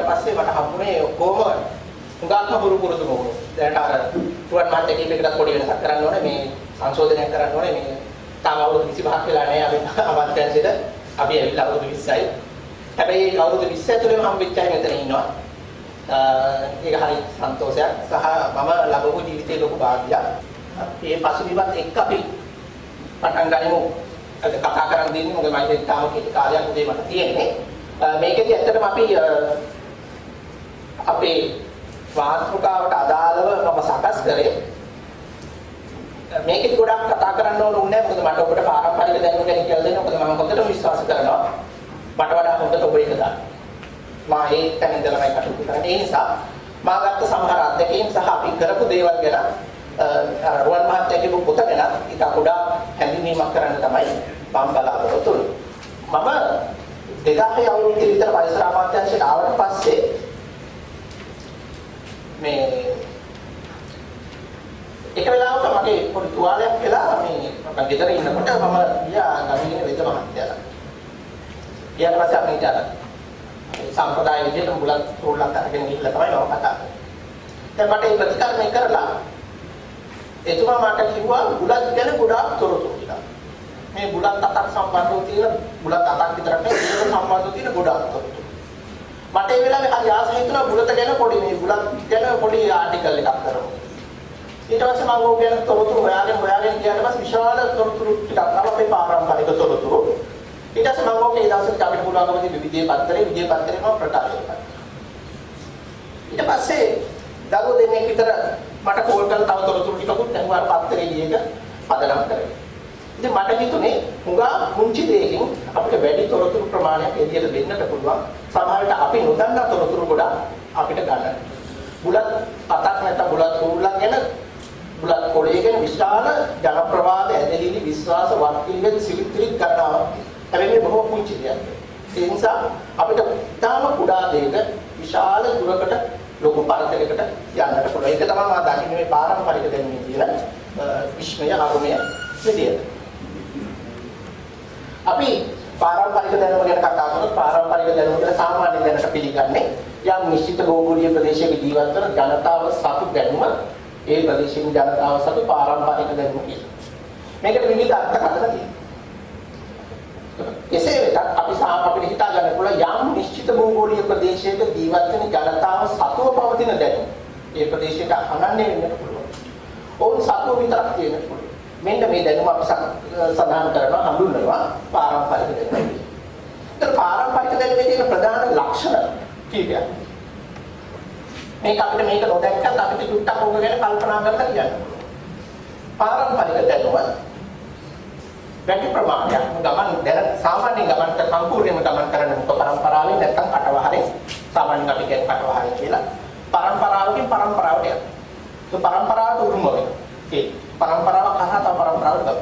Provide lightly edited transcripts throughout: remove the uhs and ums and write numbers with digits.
පස්සේ මට හම්බුනේ කොහොම උගාත්ම පුරුදු මොකෝ. දැන් අර රුවන් මාත් එකකට පොඩි වෙනසක් කරන්න ඕනේ මේ සංශෝධනයක් කරන්න ඕනේ මේ තාම අවුරුදු 25ක් වෙලා නැහැ අපි අමාත්‍යාංශෙට අපි ඇවිල්ලා අවුරුදු 20යි. හැබැයි අවුරුදු 20 ඇතුළේම හම්බෙච්ච අය මෙතන ඉන්නවා. ඒක හරි සන්තෝෂයක් සහ මම ලැබපු ජීවිතේ ලොකු භාග්‍යයක්. මේ පසුබිමත් එක්ක අපි පටන් ගනිමු. අද කතා කරන් දෙන්නේ මොකද මම හිතේ තාම කෙටි කාලයක් උදේ මට තියෙන්නේ. මේකෙදි ඇත්තටම අපි අපේ වාස්තුකාවට අදාළව මම සකස් කරේ. මේකෙදි ගොඩක් කතා කරන්න ඕනේ මොකද මට ඔබට පාරම්පරික දැනුම ගැන කියලා දෙන්න. මොකද මම හොඳට විශ්වාස කරනවා. මට වඩා හොඳට ඔබ ඒක දන්නවා. මා ඒ තැන ඉඳලාමයි කටයුතු කරන්නේ. ඒ නිසා මා ගත්ත සමහර අත්දැකීම් සහ අපි කරපු දේවල් ගැන රුවන් මහත්තයාගේ පොත ගැන ඊට ගොඩාක් හැඳින්වීමක් කරන්න තමයි මම බලාපොරොත්තු වෙන්නේ. මම 2000 අවුරුද්දේ විතර පරිසර අමාත්‍යාංශයට ආවට පස්සේ මේ එක වෙලාවක මගේ පොඩි තුවාලයක් වෙලා මේ මම ගෙදර ඉන්නකොට මම ගියා ගමේ වෙද මහත්තයාලා. ඊට පස්සේ අපි ඉඳලා සම්ප්‍රදාය විදිහට මුලක් රෝල්ලක් අරගෙන ගිහිල්ලා තමයි මම කතා කරන්නේ. දැන් මට ඒ ප්‍රතිකර්මය කරලා එතුමා මට කිව්වා බුලත් ගැන ගොඩාක් තොරතුරු කියලා. මේ බුලත් අතක් සම්බන්ධව තියෙන බුලත් අතක් විතරක් නෙවෙයි ඒක සම්බන්ධව තියෙන ගොඩාක් තොරතුරු. මට ඒ වෙලාවේ හරි ආස හිතුණා බුලත ගැන පොඩි මේ බුලත් ගැන පොඩි ආටිකල් එකක් කරමු. ඊට පස්සේ මම ඕක ගැන තොරතුරු හොයාගෙන ගියාට පස්සේ විශාල තොරතුරු ටිකක් අපේ පාරම්පරික තොරතුරු. ඊට පස්සේ මම ඕක ඒ දවස්වල අපිට පුළුවන්කම තියෙන විජේ පත්‍රේ මම ප්‍රකාශ කළා. ඊට පස්සේ දරුවෝ දෙන්නෙක් විතර මට කෝල් කරලා තව තොරතුරු ටිකකුත් ඇහුවා පත්‍රේ ලියක පදනම් කරගෙන. ඉතින් මට හිතුනේ හුඟා කුංචි දෙයකින් අපිට වැඩි තොරතුරු ප්‍රමාණයක් එදියට දෙන්නට පුළුවන්. සමහරවිට අපි නොදන්නා තොරතුරු ගොඩක් අපිට ගන්න. බුලත් අතක් නැත්නම් බුලත් කුරුල්ලක් ගැන බුලත් කොළේ ගැන විශාල ජන ප්‍රවාද ඇදහිලි විශ්වාස වක්තිලෙන් සිලිත්‍රිත් ගන්නවා. හැබැයි මේ බොහෝ කුංචි දෙයක්. ඒ නිසා අපිට තාම කුඩා දෙයක විශාල දුරකට ලොකු පරතරයකට යන්නට පුළුවන්. ඒක තමයි මම දකින්නේ මේ පාරම්පරික දැනුමේ තියෙන විශ්මය ආගමය විදියට. අපි පාරම්පරික දැනුම ගැන කතා කරනකොට පාරම්පරික දැනුම කියලා සාමාන්‍ය දැනට පිළිගන්නේ යම් නිශ්චිත භෞගෝලීය ප්‍රදේශයක ජීවත් වන ජනතාව සතු දැනුම ඒ ප්‍රදේශයේ ජනතාව සතු පාරම්පරික දැනුම කියලා. මේකට විවිධ අර්ථකථන තියෙනවා. එසේ වෙතත් අපිට හිතා ගන්න පුළුවන් යම් නිශ්චිත භූගෝලීය ප්‍රදේශයක ජීවත් වෙන ජනතාව සතුව පවතින දැනුම. ඒ ප්‍රදේශයට අනන්‍ය වෙන්නත් පුළුවන්. ඔවුන් සතුව විතරක් තියෙන්නත් පුළුවන්. මෙන්න මේ දැනුම අපි සඳහන් කරනවා හඳුන්වනවා පාරම්පරික දැනුම. ඒතර පාරම්පරික දැනුමේ තියෙන ප්‍රධාන ලක්ෂණ කීපයක්. මේක නොදැක්කත් අපිට චුට්ටක් ඕක ගැන කල්පනා කරලා කියන්න පුළුවන්. පාරම්පරික දැනුම වැඩි ප්‍රමාණයක් ගමන් දැන සාමාන්‍ය ගමන් සම්පූර්ණයෙන්ම ගමන් කරන්න මුක පරම්පරාවෙන් නැත්නම් කටවහරේ සාමාන්‍යයෙන් අපි කියන කටවහරේ කියලා පරම්පරාවකින් පරම්පරාවට යනවා. ඒ පරම්පරාවට උරුම වෙනවා. ඒ පරම්පරාව කරා තව පරම්පරාවට ගමන්.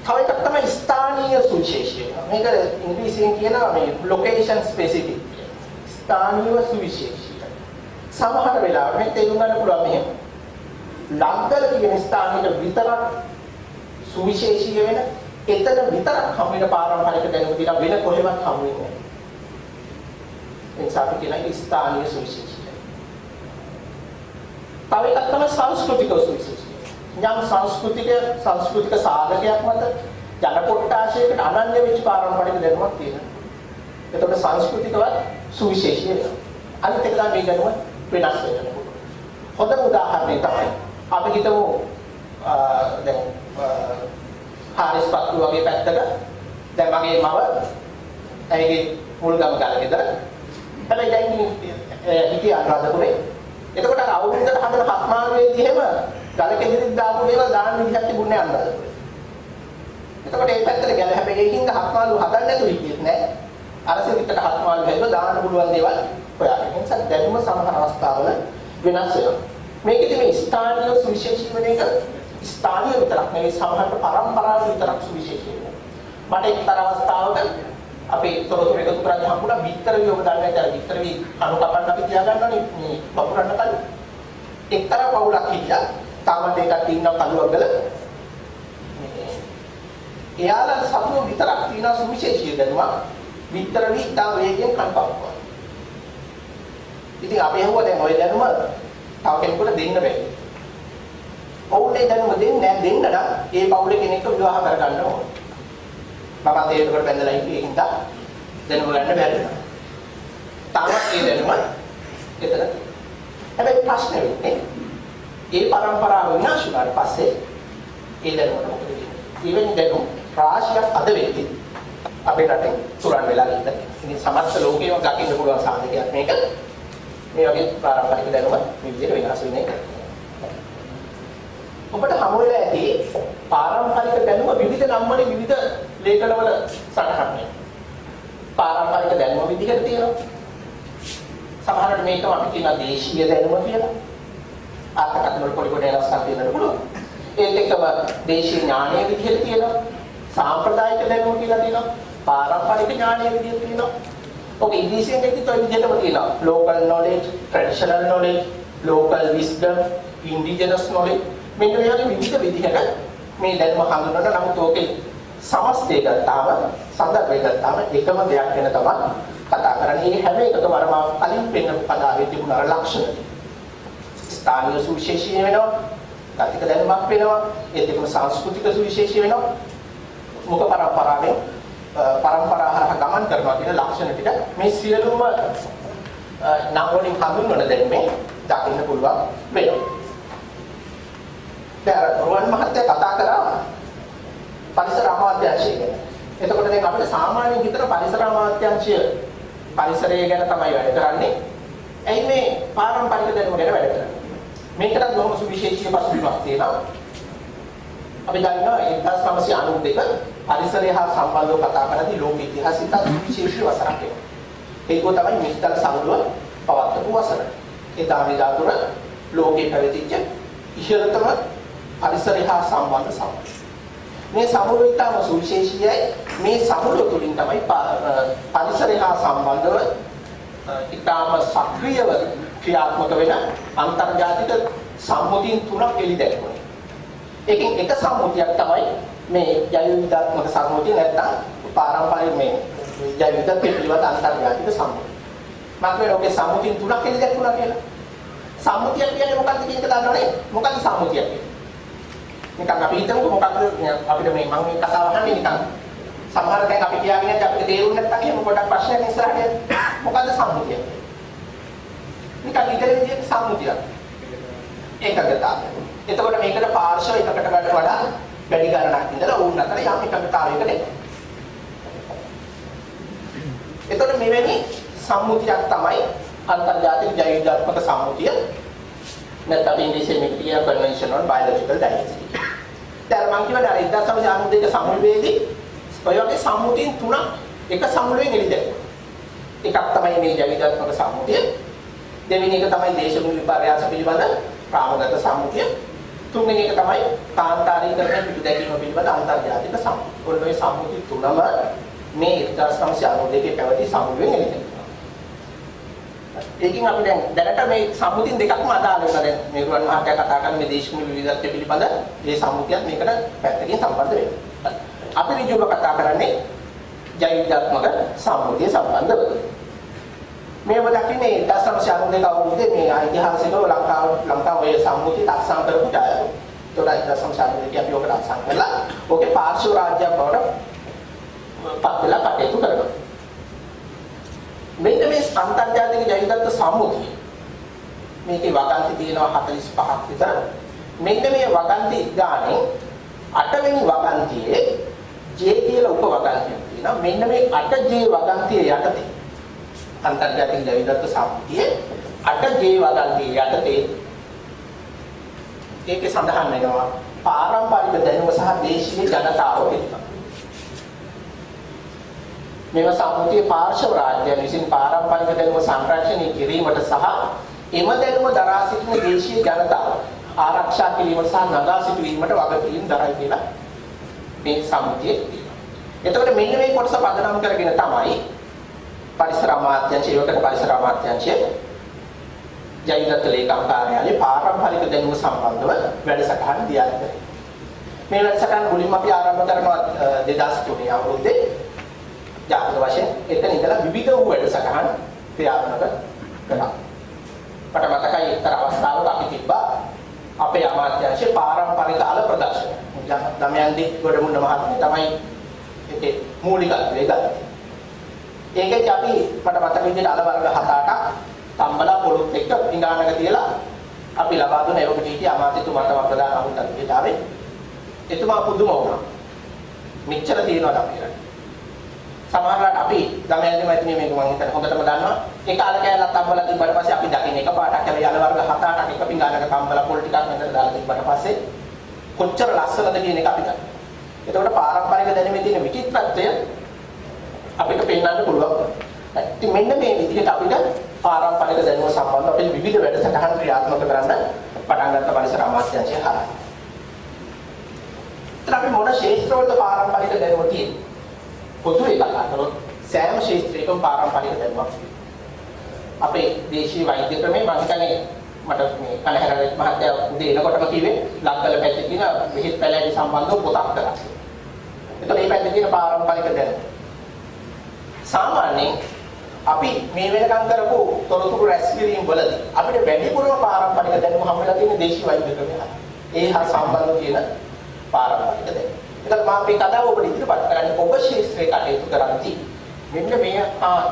තව එකක් තමයි ස්ථානීය සුවිශේෂය. මේක ඉංග්‍රීසියෙන් කියනවා මේ ලොකේෂන් ස්පෙસિෆික්. ස්ථානීය සුවිශේෂය. සමහර වෙලාවට මේ තේරුම් ගන්න පුළුවන් මෙහෙම. ලක්දල කියන ස්ථානයක විතරක් සුවිශේෂී වෙන එතන විතරක් හම් වෙන පාරම්පරික දැනුම දිලා වෙන කොහෙවත් හම් වෙන්නේ නැහැ. එනිසා අපි කියන ස්ථානීය සුවිශේෂී. තව එකක් තමයි සංස්කෘතික සුවිශේෂී. යම් සංස්කෘතික සාධකයක් මත ජන කොට්ටාශයකට අනන්‍ය වෙච්ච පාරම්පරික දැනුමක් තියෙනවා. එතකොට සංස්කෘතිකවත් සුවිශේෂී වෙනවා. අනිත් එක තමයි මේ දැනුම වෙනස් වෙනවා. හොඳ උදාහරණයක් තමයි අපි හිතමු දැන් හාරිස් පත්තු වගේ පැත්තක දැන් මගේ මව ඇයිගේ මුල්ගම ගල ගෙදර හැබැයි දැන් හිටිය අනුරාධපුරේ එතකොට අර අවුරුද්දට හදන පත්මානුවේදී එහෙම ගලකෙදිරිත් දාපු දේවල් දාන්න විදිහක් තිබුණේ අනුරාධපුරේ. එතකොට මේ පැත්තට ගල හැබැයි ඒකින්ද හත්මාලු හදන්න නැතුව හිටියෙත් නෑ. අර සිවිතට හත්මාලු හැදුවා දාන්න පුළුවන් දේවල් හොයාගෙන. ඒ නිසා දැනුම සමහර අවස්ථාවල වෙනස් වෙනවා. මේකෙදි මේ ස්ථානීය සුවිශේෂී වෙන එක ස්ථානීය විතරක් නෙවෙයි සමහරට පරම්පරාව විතරක් සුවිශේෂී වෙනවා. මට එක්තරා අවස්ථාවක අපේ තොරතුරු එකතු කරලා හම්බුණා විතරවිය ඔබ දන්නේ නැහැ විතරවිය කණු කපන්න අපි තියාගන්නවනේ මේ වපුරන්න කලින්. එක්තරා පවුලක් හිටියා තාමත් ඒකත් ඉන්න කළුවගල එයාලා සතුව විතරක් තියෙන සුවිශේෂී දැනුමක් විතරවිය තා වේගෙන් කණු කපනවා. ඉතින් අපි හුවා දැන් ওই දැනුම තව කෙනෙකුට දෙන්න බෑ. ඔවුන්ගේ දැනුම දෙන්නේ නැහැ දෙන්න නම් ඒ පවුලේ කෙනෙක්ව විවාහ කරගන්න ඕන. මමත් ඒකට බැඳලා ඉන්නේ ඒකින්ද දැනුම ගන්න බැහැ. තාමත් ඒ දැනුම එතන. හැබැයි ප්‍රශ්නේ වෙන්නේ ඒ પરම්පරාව විනාශ වුණාට පස්සේ ඒ දැනුමට මොකද වෙන්නේ? ඊවෙන් දැනුම රාශියක් අද වෙද්දී අපේ රටේ තුරන් වෙලා ඉන්න. ඉතින් සමස්ත ලෝකෙම දකින්න පුළුවන් සාධකයක් මේක. මේ වගේ පාරම්පරික දැනුම මේ විදිහට වෙනස් වෙන්නේ. ඔබට හමු වෙලා ඇති පාරම්පරික දැනුම විවිධ නම් වලින් විවිධ ලේඛනවල සටහන් වෙනවා. පාරම්පරික දැනුම විදිහට තියෙනවා. සමහරවිට මේකම අපි කියන දේශීය දැනුම කියලා. අර්ථකථන වල පොඩි පොඩි වෙනස්කම් තියෙන්න පුළුවන්. ඒත් එක්කම දේශීය ඥානයේ විදිහට තියෙනවා. සාම්ප්‍රදායික දැනුම කියලා තියෙනවා. පාරම්පරික ඥානයේ විදිහට තියෙනවා. ඔක ඉංග්‍රීසියෙන් දෙකත් ඔය විදිහටම තියෙනවා. local knowledge, traditional knowledge, local wisdom, indigenous knowledge. මෙන්න මේ වගේ විවිධ විදිහට මේ දැනුම හඳුන්වන නමුත් ඕකේ සමස්තය ගත්තාම සඳහන් ගත්තාම එකම දෙයක් වෙන තමයි කතා කරන්නේ. මේ හැම එකකම අර මා කලින් පෙන්නපු පදාවේ තිබුණ අර ලක්ෂණ. ස්ථානීය සුවිශේෂී වෙනවා. ගතික දැනුමක් වෙනවා. ඒත් එක්කම සංස්කෘතික සුවිශේෂී වෙනවා. මුඛ පරම්පරාවෙන් පරම්පරා හරහා ගමන් කරනවා කියන ලක්ෂණ ටික මේ සියලුම නම් වලින් හඳුන්වන දැනුමේ දකින්න පුළුවන් වෙනවා. දැන් රුවන් මහත්තයා කතා කරා පරිසර අමාත්‍යාංශය ගැන. එතකොට දැන් අපිට සාමාන්‍යයෙන් හිතන පරිසර අමාත්‍යාංශය පරිසරය ගැන තමයි වැඩ කරන්නේ. ඇයි මේ පාරම්පරික දැනුම ගැන වැඩ කරන්නේ? මේකටත් බොහොම සුවිශේෂී පසුබිමක් තියෙනවා. අපි දන්නවා 1992 පරිසරය හා සම්බන්ධව කතා කරද්දී ලෝක ඉතිහාසයට සුවිශේෂී වසරක් එනවා. ඒක තමයි මිස්ටර් සමුළුව පවත්වපු වසර. ඒ දාවිදා තුර ලෝකේ පැවතිච්ච ඉහළතම පරිසරය හා සම්බන්ධ සමුළුව. මේ සමුළුව ඉතාම සුවිශේෂීයි. මේ සමුළුව තුලින් තමයි පරිසරය හා සම්බන්ධව ඉතාම සක්‍රියව ක්‍රියාත්මක වෙන අන්තර්ජාතික සම්මුතින් තුනක් එළි දැක්වෙනවා. ඒකෙන් එක සම්මුතියක් තමයි මේ ජෛව විවිධාත්මක සම්මුතිය නැත්නම් පාරම්පරික මේ ජෛව විවිධත්වය පිළිබඳ අන්තර්ජාතික සම්මුතිය. මම කියන ඔගේ සම්මුතින් තුනක් එළි දැක්වුණා කියලා. සම්මුතියක් කියන්නේ මොකක්ද කියන එක දන්නව නේද? මොකක්ද සම්මුතියක් කියන්නේ? නිකන් අපි හිතමුකෝ මොකක්ද අපිට මේ මම මේ කතාව අහන්නේ නිකන් සමහර දැන් අපි කියාගෙන ඉන්නේ අපිට තේරුන්නේ නැත්නම් එහෙම පොඩක් ප්‍රශ්නයක් ඉස්සරහට මොකද්ද සම්මුතිය? නිකන් ඉතින් සම්මුතියක්. ඒකකතාවය. එතකොට මේකට පාර්ශ්ව එකකට ගන්න වඩා වැඩි ගණනක් ඉඳලා ඕන අතර යම් එකකතාවයකට එනවා. එතකොට මෙවැනි සම්මුතියක් තමයි අන්තර්ජාතික ජෛව විවිධාත්මක සම්මුතිය. නැත්නම් ඉංග්‍රීසියෙන් මේක කියන convention on biological diversity. දැන් මම කියවනේ 1992 සමුළුවේදී ඔය වගේ සම්මුතියන් තුනක් එක සමුළුවෙන් එළි දැක්වුවා. එකක් තමයි මේ ජෛව විවිධාත්මක සම්මුතිය. දෙවෙනි එක තමයි දේශගුණ විපර්යාස පිළිබඳ ප්‍රාමගත සම්මුතිය. තුන්වෙනි එක තමයි කාන්තාරීකරණය පිටු දැකීම පිළිබඳ අන්තර්ජාතික සම්මුතිය. ඔන්න ඔය සම්මුති තුනම මේ 1992 පැවති සමුළුවෙන් එළි දැක්වුවා. ඒකින් අපි දැනට මේ සම්මුතින් දෙකක්ම අදාළ වෙනවා. දැන් මේ රුවන් මහත්තයා කතා කරන මේ දේශගුණ විවිධත්වය පිළිබඳ මේ සම්මුතියත් මේකට පැත්තකින් සම්බන්ධ වෙනවා. අපි ඍජුව කතා කරන්නේ ජෛව විවිධාත්මක සම්මුතිය සම්බන්ධව. මේව දකින්නේ 1992 අවුරුද්දේ මේ ඓතිහාසිකව ලංකාව ඔය සම්මුතිය අත්සන් කරපු ජයග්‍රහණය. ඒතකොට 1992 අපි ඔකට අත්සන් කළා. ඕකේ පාර්ශ්ව රාජ්‍යයක් බවට පත් වෙලා කටයුතු කරනවා. මෙන්න මේ අන්තර්ජාතික ජෛව විවිධත්ව සම්මුතිය මේකේ වගන්ති තියෙනවා 45ක් විතර. මෙන්න මේ වගන්ති ගානේ 8 වෙනි වගන්තියේ J කියලා උප වගන්තියක් තියෙනවා. මෙන්න මේ 8J වගන්තිය යටතේ අන්තර්ජාතික ජෛව විවිධත්ව සම්මුතියේ 8J වගන්තිය යටතේ ඒකේ සඳහන් වෙනවා පාරම්පරික දැනුම සහ දේශීය ජනතාව පිළිබඳ. මෙම සම්මුතිය පාර්ශ්ව රාජ්‍යයන් විසින් පාරම්පරික දැනුම සංරක්ෂණය කිරීමට සහ එම දැනුම දරා සිටින දේශීය ජනතාව ආරක්ෂා කිරීමට සහ නගා සිටුවීමට වගකීම් දරයි කියලා මේ සම්මුතියේ තියෙනවා. එතකොට මෙන්න මේ කොටස පදනම් කරගෙන තමයි පරිසර අමාත්‍යාංශය, ඒකට පරිසර අමාත්‍යාංශය ජෛව විවිධත්ව ලේකම් කාර්යාලයේ පාරම්පරික දැනුම සම්බන්ධව වැඩසටහන් දියාල කරේ. මේ වැඩසටහන මුලින්ම අපි ආරම්භ කරනවා 2003 අවුරුද්දේ ජාතික වශයෙන් එතන ඉඳලා විවිධ වූ වැඩසටහන් ක්‍රියාත්මක කළා. මට මතකයි එක්තරා අවස්ථාවක අපි තිබ්බා අපේ අමාත්‍යාංශයේ පාරම්පරික අල ප්‍රදර්ශනය. දමයන්ති ගොඩමුණ්ඩ මහත්මිය තමයි ඒකේ මූලිකත්වය ගත්තේ. ඒකෙත් අපි මට මතක විදිහට අල වර්ග 7-8ක් තම්බලා පොළොත් එක්ක පිඟානක තියලා අපි ලබා දුන්න ඒවක කීටි අමාත්‍යතුමාට ප්‍රධාන අහුම්ට විදිහට ආවේ. එතුමා පුදුම වුණා. මෙච්චර තියෙනවද අපේ රටේ? සමහරවිට අපි දමයන්ති මහත්මිය මේක මම හිතන්නේ හොඳටම දන්නවා. ඒ කාලේ කැලලක් තම්බලා තිබ්බට පස්සේ අපි දකින්න එක පාටක් හැබැයි අල වර්ග 7-8ක් එක පිඟානක තම්බලා පොල් ටිකක් මෙතන දාලා තිබ්බට පස්සේ කොච්චර ලස්සනද කියන එක අපි දන්නවා. එතකොට පාරම්පරික දැනුමේ තියෙන විචිත්‍රත්වය අපිට පෙන්වන්න පුළුවන්. ඉතින් මෙන්න මේ විදිහට අපිට පාරම්පරික දැනුම සම්බන්ධව අපේ විවිධ වැඩසටහන් ක්‍රියාත්මක කරන්න පටන් ගත්ත පරිසර අමාත්‍යාංශය හරහා. ඉතින් අපි මොන ශාස්ත්‍රවලද පාරම්පරික දැනුම තියෙන්නේ? පොදු එකක් අතනොත් සෑම ශාස්ත්‍රයකම පාරම්පරික දැනුමක් තියෙනවා. අපේ දේශීය වෛද්‍ය ක්‍රමේ මම හිතන්නේ මට මේ කලහරත් මහත්තයා උදේ එනකොටම කිව්වේ ලක්කල පැත්තේ තියෙන බෙහෙත් පැලෑටි සම්බන්ධව පොතක් කරා. එතකොට මේ පැත්තේ තියෙන පාරම්පරික දැනුම සාමාන්‍යයෙන් අපි මේ වෙනකම් කරපු තොරතුරු රැස්කිරීම වලදී අපිට වැඩිපුරම පාරම්පරික දැනුම හම් වෙලා තියෙන දේශීය වෛද්‍ය ක්‍රමය. ඒ හා සම්බන්ධව තියෙන පාරම්පරික දැනුම. එතකොට මම මේ කතාව ඔබට ඉදිරිපත් කරන්නේ ඔබ ශාස්ත්‍රයේ කටයුතු කරද්දී මෙන්න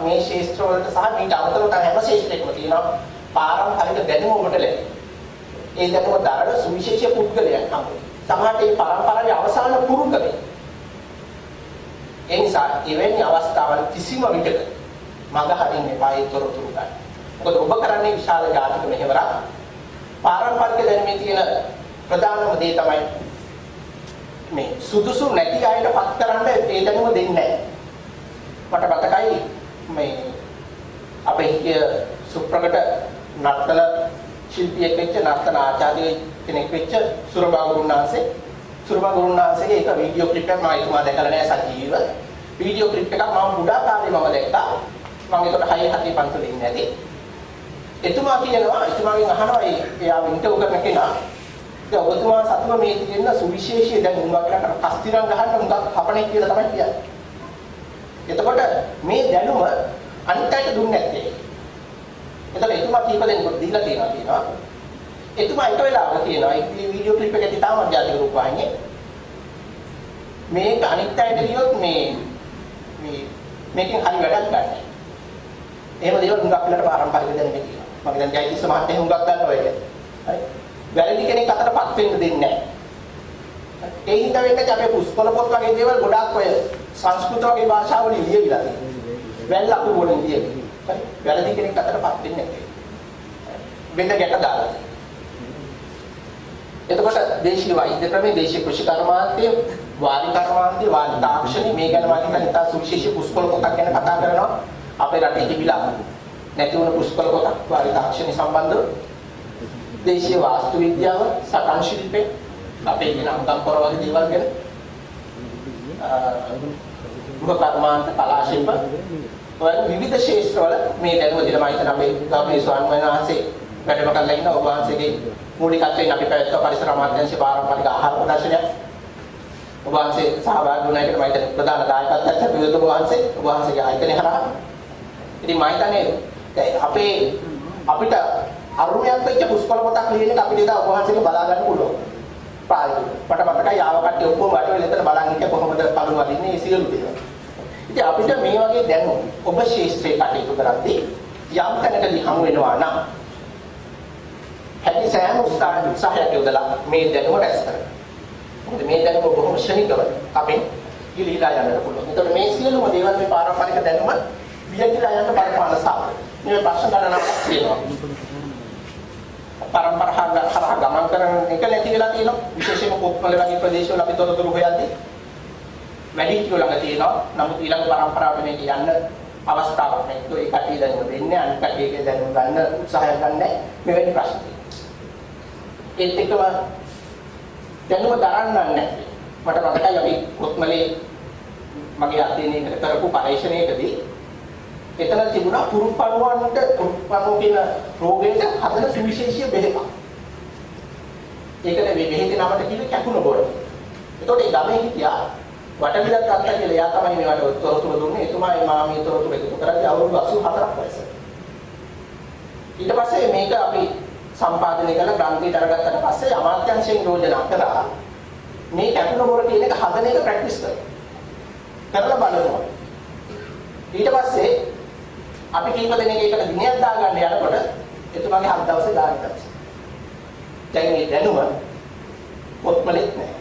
මේ ශාස්ත්‍ර වලට සහ මේ අමතරව තව හැම ශාස්ත්‍රයකම තියෙනවා පාරම්පරික දැනුම ඔබට ලැබෙනවා. ඒ දැනුම දරන සුවිශේෂ පුද්ගලයන් හම්බෙනවා. සමහරට මේ පරම්පරාවේ අවසාන පුරුකනේ. ඒ නිසා එවැනි අවස්ථාවල කිසිම විටක මඟ හරින්න එපා ඒ තොරතුරු ගන්න. මොකද ඔබ කරන්නේ විශාල ජාතික මෙහෙවරක්. පාරම්පරික දැනුමේ තියෙන ප්‍රධානම දේ තමයි මේ සුදුසු නැති අයට පත් කරන්න ඒ දැනුම දෙන්නේ නැහැ. මට මතකයි මේ අපේ සුප්‍රකට නර්තන ශිල්පියෙක් වෙච්ච නර්තන ආචාර්ය කෙනෙක් වෙච්ච සුරබා ගුරුනාන්සේගේ එක වීඩියෝ ක්ලිප් එකක් මම එතුමා දැකලා නැහැ සජීව. වීඩියෝ ක්ලිප් එකක් මම බුඩා කාලේ මම දැක්කා. මම ඒකට 6 පන්සලේ ඉන්නේ නැති. එතුමා කියනවා එතුමාගෙන් අහනවා එයා ඉන්ටර්වයුව කරන කෙනා දැන් ඔබතුමා සතුව මේ තියෙන සුවිශේෂී දැන් උඹ කියලා කස්තිරම් ගහන්න උඹ කපණේ කියලා තමයි කියන්නේ. එතකොට මේ දැනුම අනිත් අයට දුන්නේ නැත්තේ. එතකොට එතුමා කීප දෙනෙකුට දීලා තියෙනවා. එතුමා එක වෙලාවක කියනවා මේ වීඩියෝ ක්ලිප් එකේ තාම ජාතික රූපවාහිනියේ මේක අනිත් අයට කියොත් මේකෙන් හරි වැඩක් ගන්න. එහෙම දේවල් හුඟක් වෙලාට පාරම්පරික දැනුමේ කියනවා. මම දැන් ජයතිස්ස මහත්තයා හුඟක් ගන්නවා ඒක. හරි. වැරදි කෙනෙක් අතරපත් වෙන්න දෙන්නේ නැහැ. ඒ හින්දා වෙන්නේ අපේ පුස්කොළ පොත් වගේ දේවල් ගොඩාක් ඔය සංස්කෘත වගේ භාෂාවලින් ලියවිලා තියෙනවා. වැල් අකුරු වලින් ලියවිලා. හරි. වැරදි කෙනෙක් අතරපත් වෙන්නේ නැහැ. වෙන ගැට දාලා. එතකොට දේශීය වෛද්‍ය ක්‍රමයේ දේශීය කෘෂි කර්මාන්තය වාරි කර්මාන්තය වාරි තාක්ෂණي මේ ගැන මම හිතන්නේ තා සුවිශේෂී පුස්කොළ පොතක් ගැන කතා කරනවා. අපේ රටේ තිබිලා නැති වුණ පුස්කොළ පොතක් වාරි තාක්ෂණي සම්බන්ධව දේශීය වාස්තු විද්‍යාව සටන් ශිල්පේ අපේ කියන අංගම්පොර වගේ දේවල් ගැන ගෘහ කර්මාන්ත කලා ශිල්ප ඔය විවිධ ශාස්ත්‍රවල මේ දැනුම දිනම හිතන අපේ ගාමී ස්වාමීන් වහන්සේ වැඩම කරලා ඉන්න ඔබ වහන්සේගේ මූලිකත්වයෙන් අපි පැවැත්වුව පරිසර අමාත්‍යාංශයේ පාරම්පරික ආහාර ප්‍රදර්ශනයක් ඔබ වහන්සේ සහභාගී වුණා එකට මම හිතන්නේ ප්‍රධාන දායකත්වයක් ලැබුවේ ඔබ වහන්සේගේ ආයතනය හරහා. ඉතින් මම හිතන්නේ අපිට අරුමයක් වෙච්ච පුස්කොළ පොතක් ලියන එක අපිට එදා ඔබ වහන්සේක බලා ගන්න පුළුවන්. මට මතකයි ආව කට්ටිය ඔක්කොම වට වෙලා එතන බලන් හිටිය කොහොමද කලුව අදින්නේ මේ සියලු දේවල්. ඉතින් අපිට මේ වගේ දැනුම ඔබ ශාස්ත්‍රයේ කටයුතු කරද්දී යම් තැනකදී හමු වෙනවා නම් හැකි සෑම උත්සාහයක් යොදලා මේ දැනුම රැස් කරගන්න. මොකද මේ දැනුම බොහොම ශනිකව අපෙන් ඉලිලා යන්න පුළුවන්. ඒතකොට මේ සියලුම දේවල් මේ පාරම්පරික දැනුම වියකිලා යන්න බලපාන සාපේ. මේ ප්‍රශ්න ගණනාවක් තියෙනවා. පරම්පරාව හරහා ගමන් කරන එක නැති වෙලා තියෙනවා. විශේෂයෙන්ම පොත්වල වගේ ප්‍රදේශවල අපි තොරතුරු හොයද්දී වැඩි කිලෝ ළඟ තියෙනවා. නමුත් ඊළඟ පරම්පරාවට මේක යන්න අවස්ථාවක් නැහැ. ඒ කටිය දැනුම දෙන්නේ අනිත් කටියගේ දැනුම ගන්න උත්සාහයක් ගන්න මෙවැනි ප්‍රශ්න තියෙනවා. ඒත් එක්කම දැනුම දරන්න නැහැ. මට මතකයි අපි පොත්වලේ මගේ අධ්‍යයනයකට කරපු පරීක්ෂණයකදී එතන තිබුණා පුරුපණුව කියන රෝගයට හදන සුවිශේෂී බෙහෙතක්. ඒකට මේ බෙහෙතේ නමට කිව්වේ කැකුණ බොර. එතකොට ඒ ගමේ හිටියා වටවිලක් අත්තා කියලා එයා තමයි මේවට තොරතුරු දුන්නේ. එතුමා මේ තොරතුරු එකතු කරලා අවුරුදු 84ක් වයස. ඊට පස්සේ මේක අපි සම්පාදනය කරලා ග්‍රන්ථයට අරගත්තට පස්සේ අමාත්‍යාංශයෙන් යෝජනා කරා මේ කැපුණ බොර කියන එක හදන එක ප්‍රැක්ටිස් කරලා බලනවා. ඊට පස්සේ අපි කීප දෙනෙක් එකට දිනයක් දාගන්න යනකොට එතුමාගේ 7 දවසේ දාන දවසේ. දැන් මේ දැනුම පොත්වලත් නැහැ.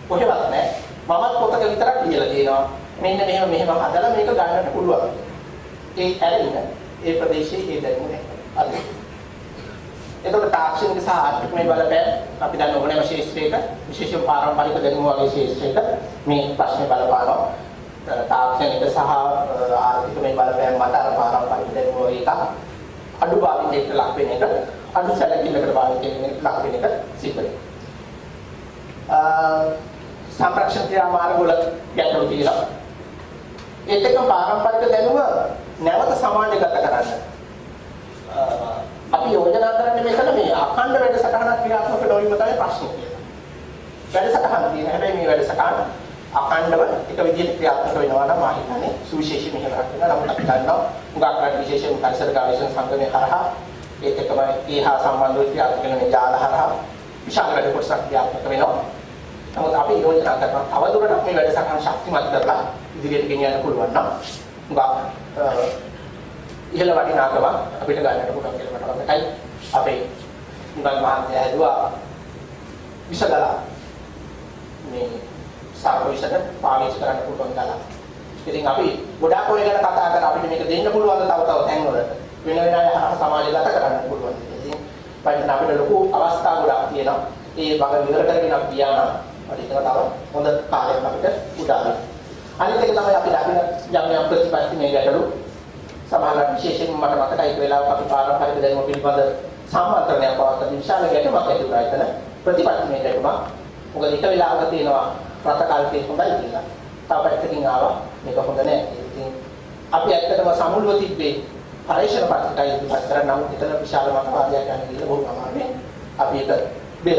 කොහෙවත් නැහැ. මමත් පොතක විතරක් ලියලා තියෙනවා. මෙන්න මෙහෙම හදලා මේක ගන්නට පුළුවන්. ඒ ඇරෙන්න ඒ ප්‍රදේශයේ ඒ දැනුම නැහැ. අද. එතකොට තාක්ෂණික සහ ආර්ථිකමය බලපෑම් අපි දන්න ඕනෑම ශාස්ත්‍රයක විශේෂයෙන් පාරම්පරික දැනුම වගේ ශාස්ත්‍රයක මේ ප්‍රශ්නේ බලපානවා. තාක්ෂණික සහ ආර්ථිකමය බලපෑම් මත අර පාරම්පරික දැනුම එක අඩු භාවිතයකට ලක් වෙන එක අඩු සැලකිල්ලකට භාවිතයකට ලක් වෙන එක සිද්ධ වෙනවා. සංරක්ෂණ ක්‍රියාමාර්ග වල ගැටලු තියෙනවා. ඒත් එක්ක පාරම්පරික දැනුම නැවත සමාජගත කරන්න අපි යෝජනා කරන්නේ මෙතන මේ අඛණ්ඩ වැඩසටහනක් ක්‍රියාත්මක නොවීම තමයි ප්‍රශ්නේ කියලා. වැඩසටහන තියෙන හැබැයි මේ වැඩසටහන අඛණ්ඩව එක විදිහට ක්‍රියාත්මක වෙනවා නම් මා හිතන්නේ සුවිශේෂී මෙහෙවරක් වෙනවා. නමුත් අපි දන්නවා උගක් රට විශේෂයෙන් පරිසර ගවේෂණ සංගමයේ හරහා ඒත් එක්කම ඒහා සම්බන්ධව ක්‍රියාත්මක වෙන මේ ජාල හරහා විශාල වැඩ කොටසක් ක්‍රියාත්මක වෙනවා. නමුත් අපි යෝජනා කරනවා තවදුරටත් මේ වැඩසටහන ශක්තිමත් කරලා ඉදිරියට ගෙනියන්න පුළුවන් නම් උගක් ඉහළ වටිනාකම අපිට ගන්නට පුළුවන් කියලා මට මතකයි. අපේ මුගල් මහත්තයා හදුවා විසගලා මේ සාර්වජනික පාවිච්චි කරන්න පුළුවන් ගලා. ඉතින් අපි ගොඩාක් ඔය ගැන කතා කරලා අපිට මේක දෙන්න පුළුවන් තව තැන් වලට. වෙන වෙන අය සමාජගත කරන්න පුළුවන්. ඉතින් බලන්න අපිට ලොකු අවස්ථා ගොඩක් තියෙනවා. ඒ බග විවර කරගෙන අපි ගියා නම් අපිට තව හොඳ කාලයක් අපිට උදා වෙනවා. අනිත් එක තමයි අපි දකින යම් ප්‍රතිපත්ති මේ ගැටලු සමාජ විශේෂයෙන් මට මතකයි ඒ වෙලාවක අපි පාරම්පරික දැනුම පිළිබඳ සම්මන්ත්‍රණයක් පවත්වන විශාල ගැටුමක් ඇති වුණා එතන ප්‍රතිපත්ති මේ ගැටුම. මොකද එක වෙලාවක තියෙනවා රට කල්පේ හොඳයි කියලා. තව පැත්තකින් ආවා මේක හොඳ නැහැ. ඉතින් අපි ඇත්තටම සමුල්ව තිබ්බේ පරිශන පත්‍රයයි ඉදිරිපත් කරන නම් එතන විශාල මතවාදයක් යන කියලා බොහොම අමාරුයි. අපි ඒක බෙර.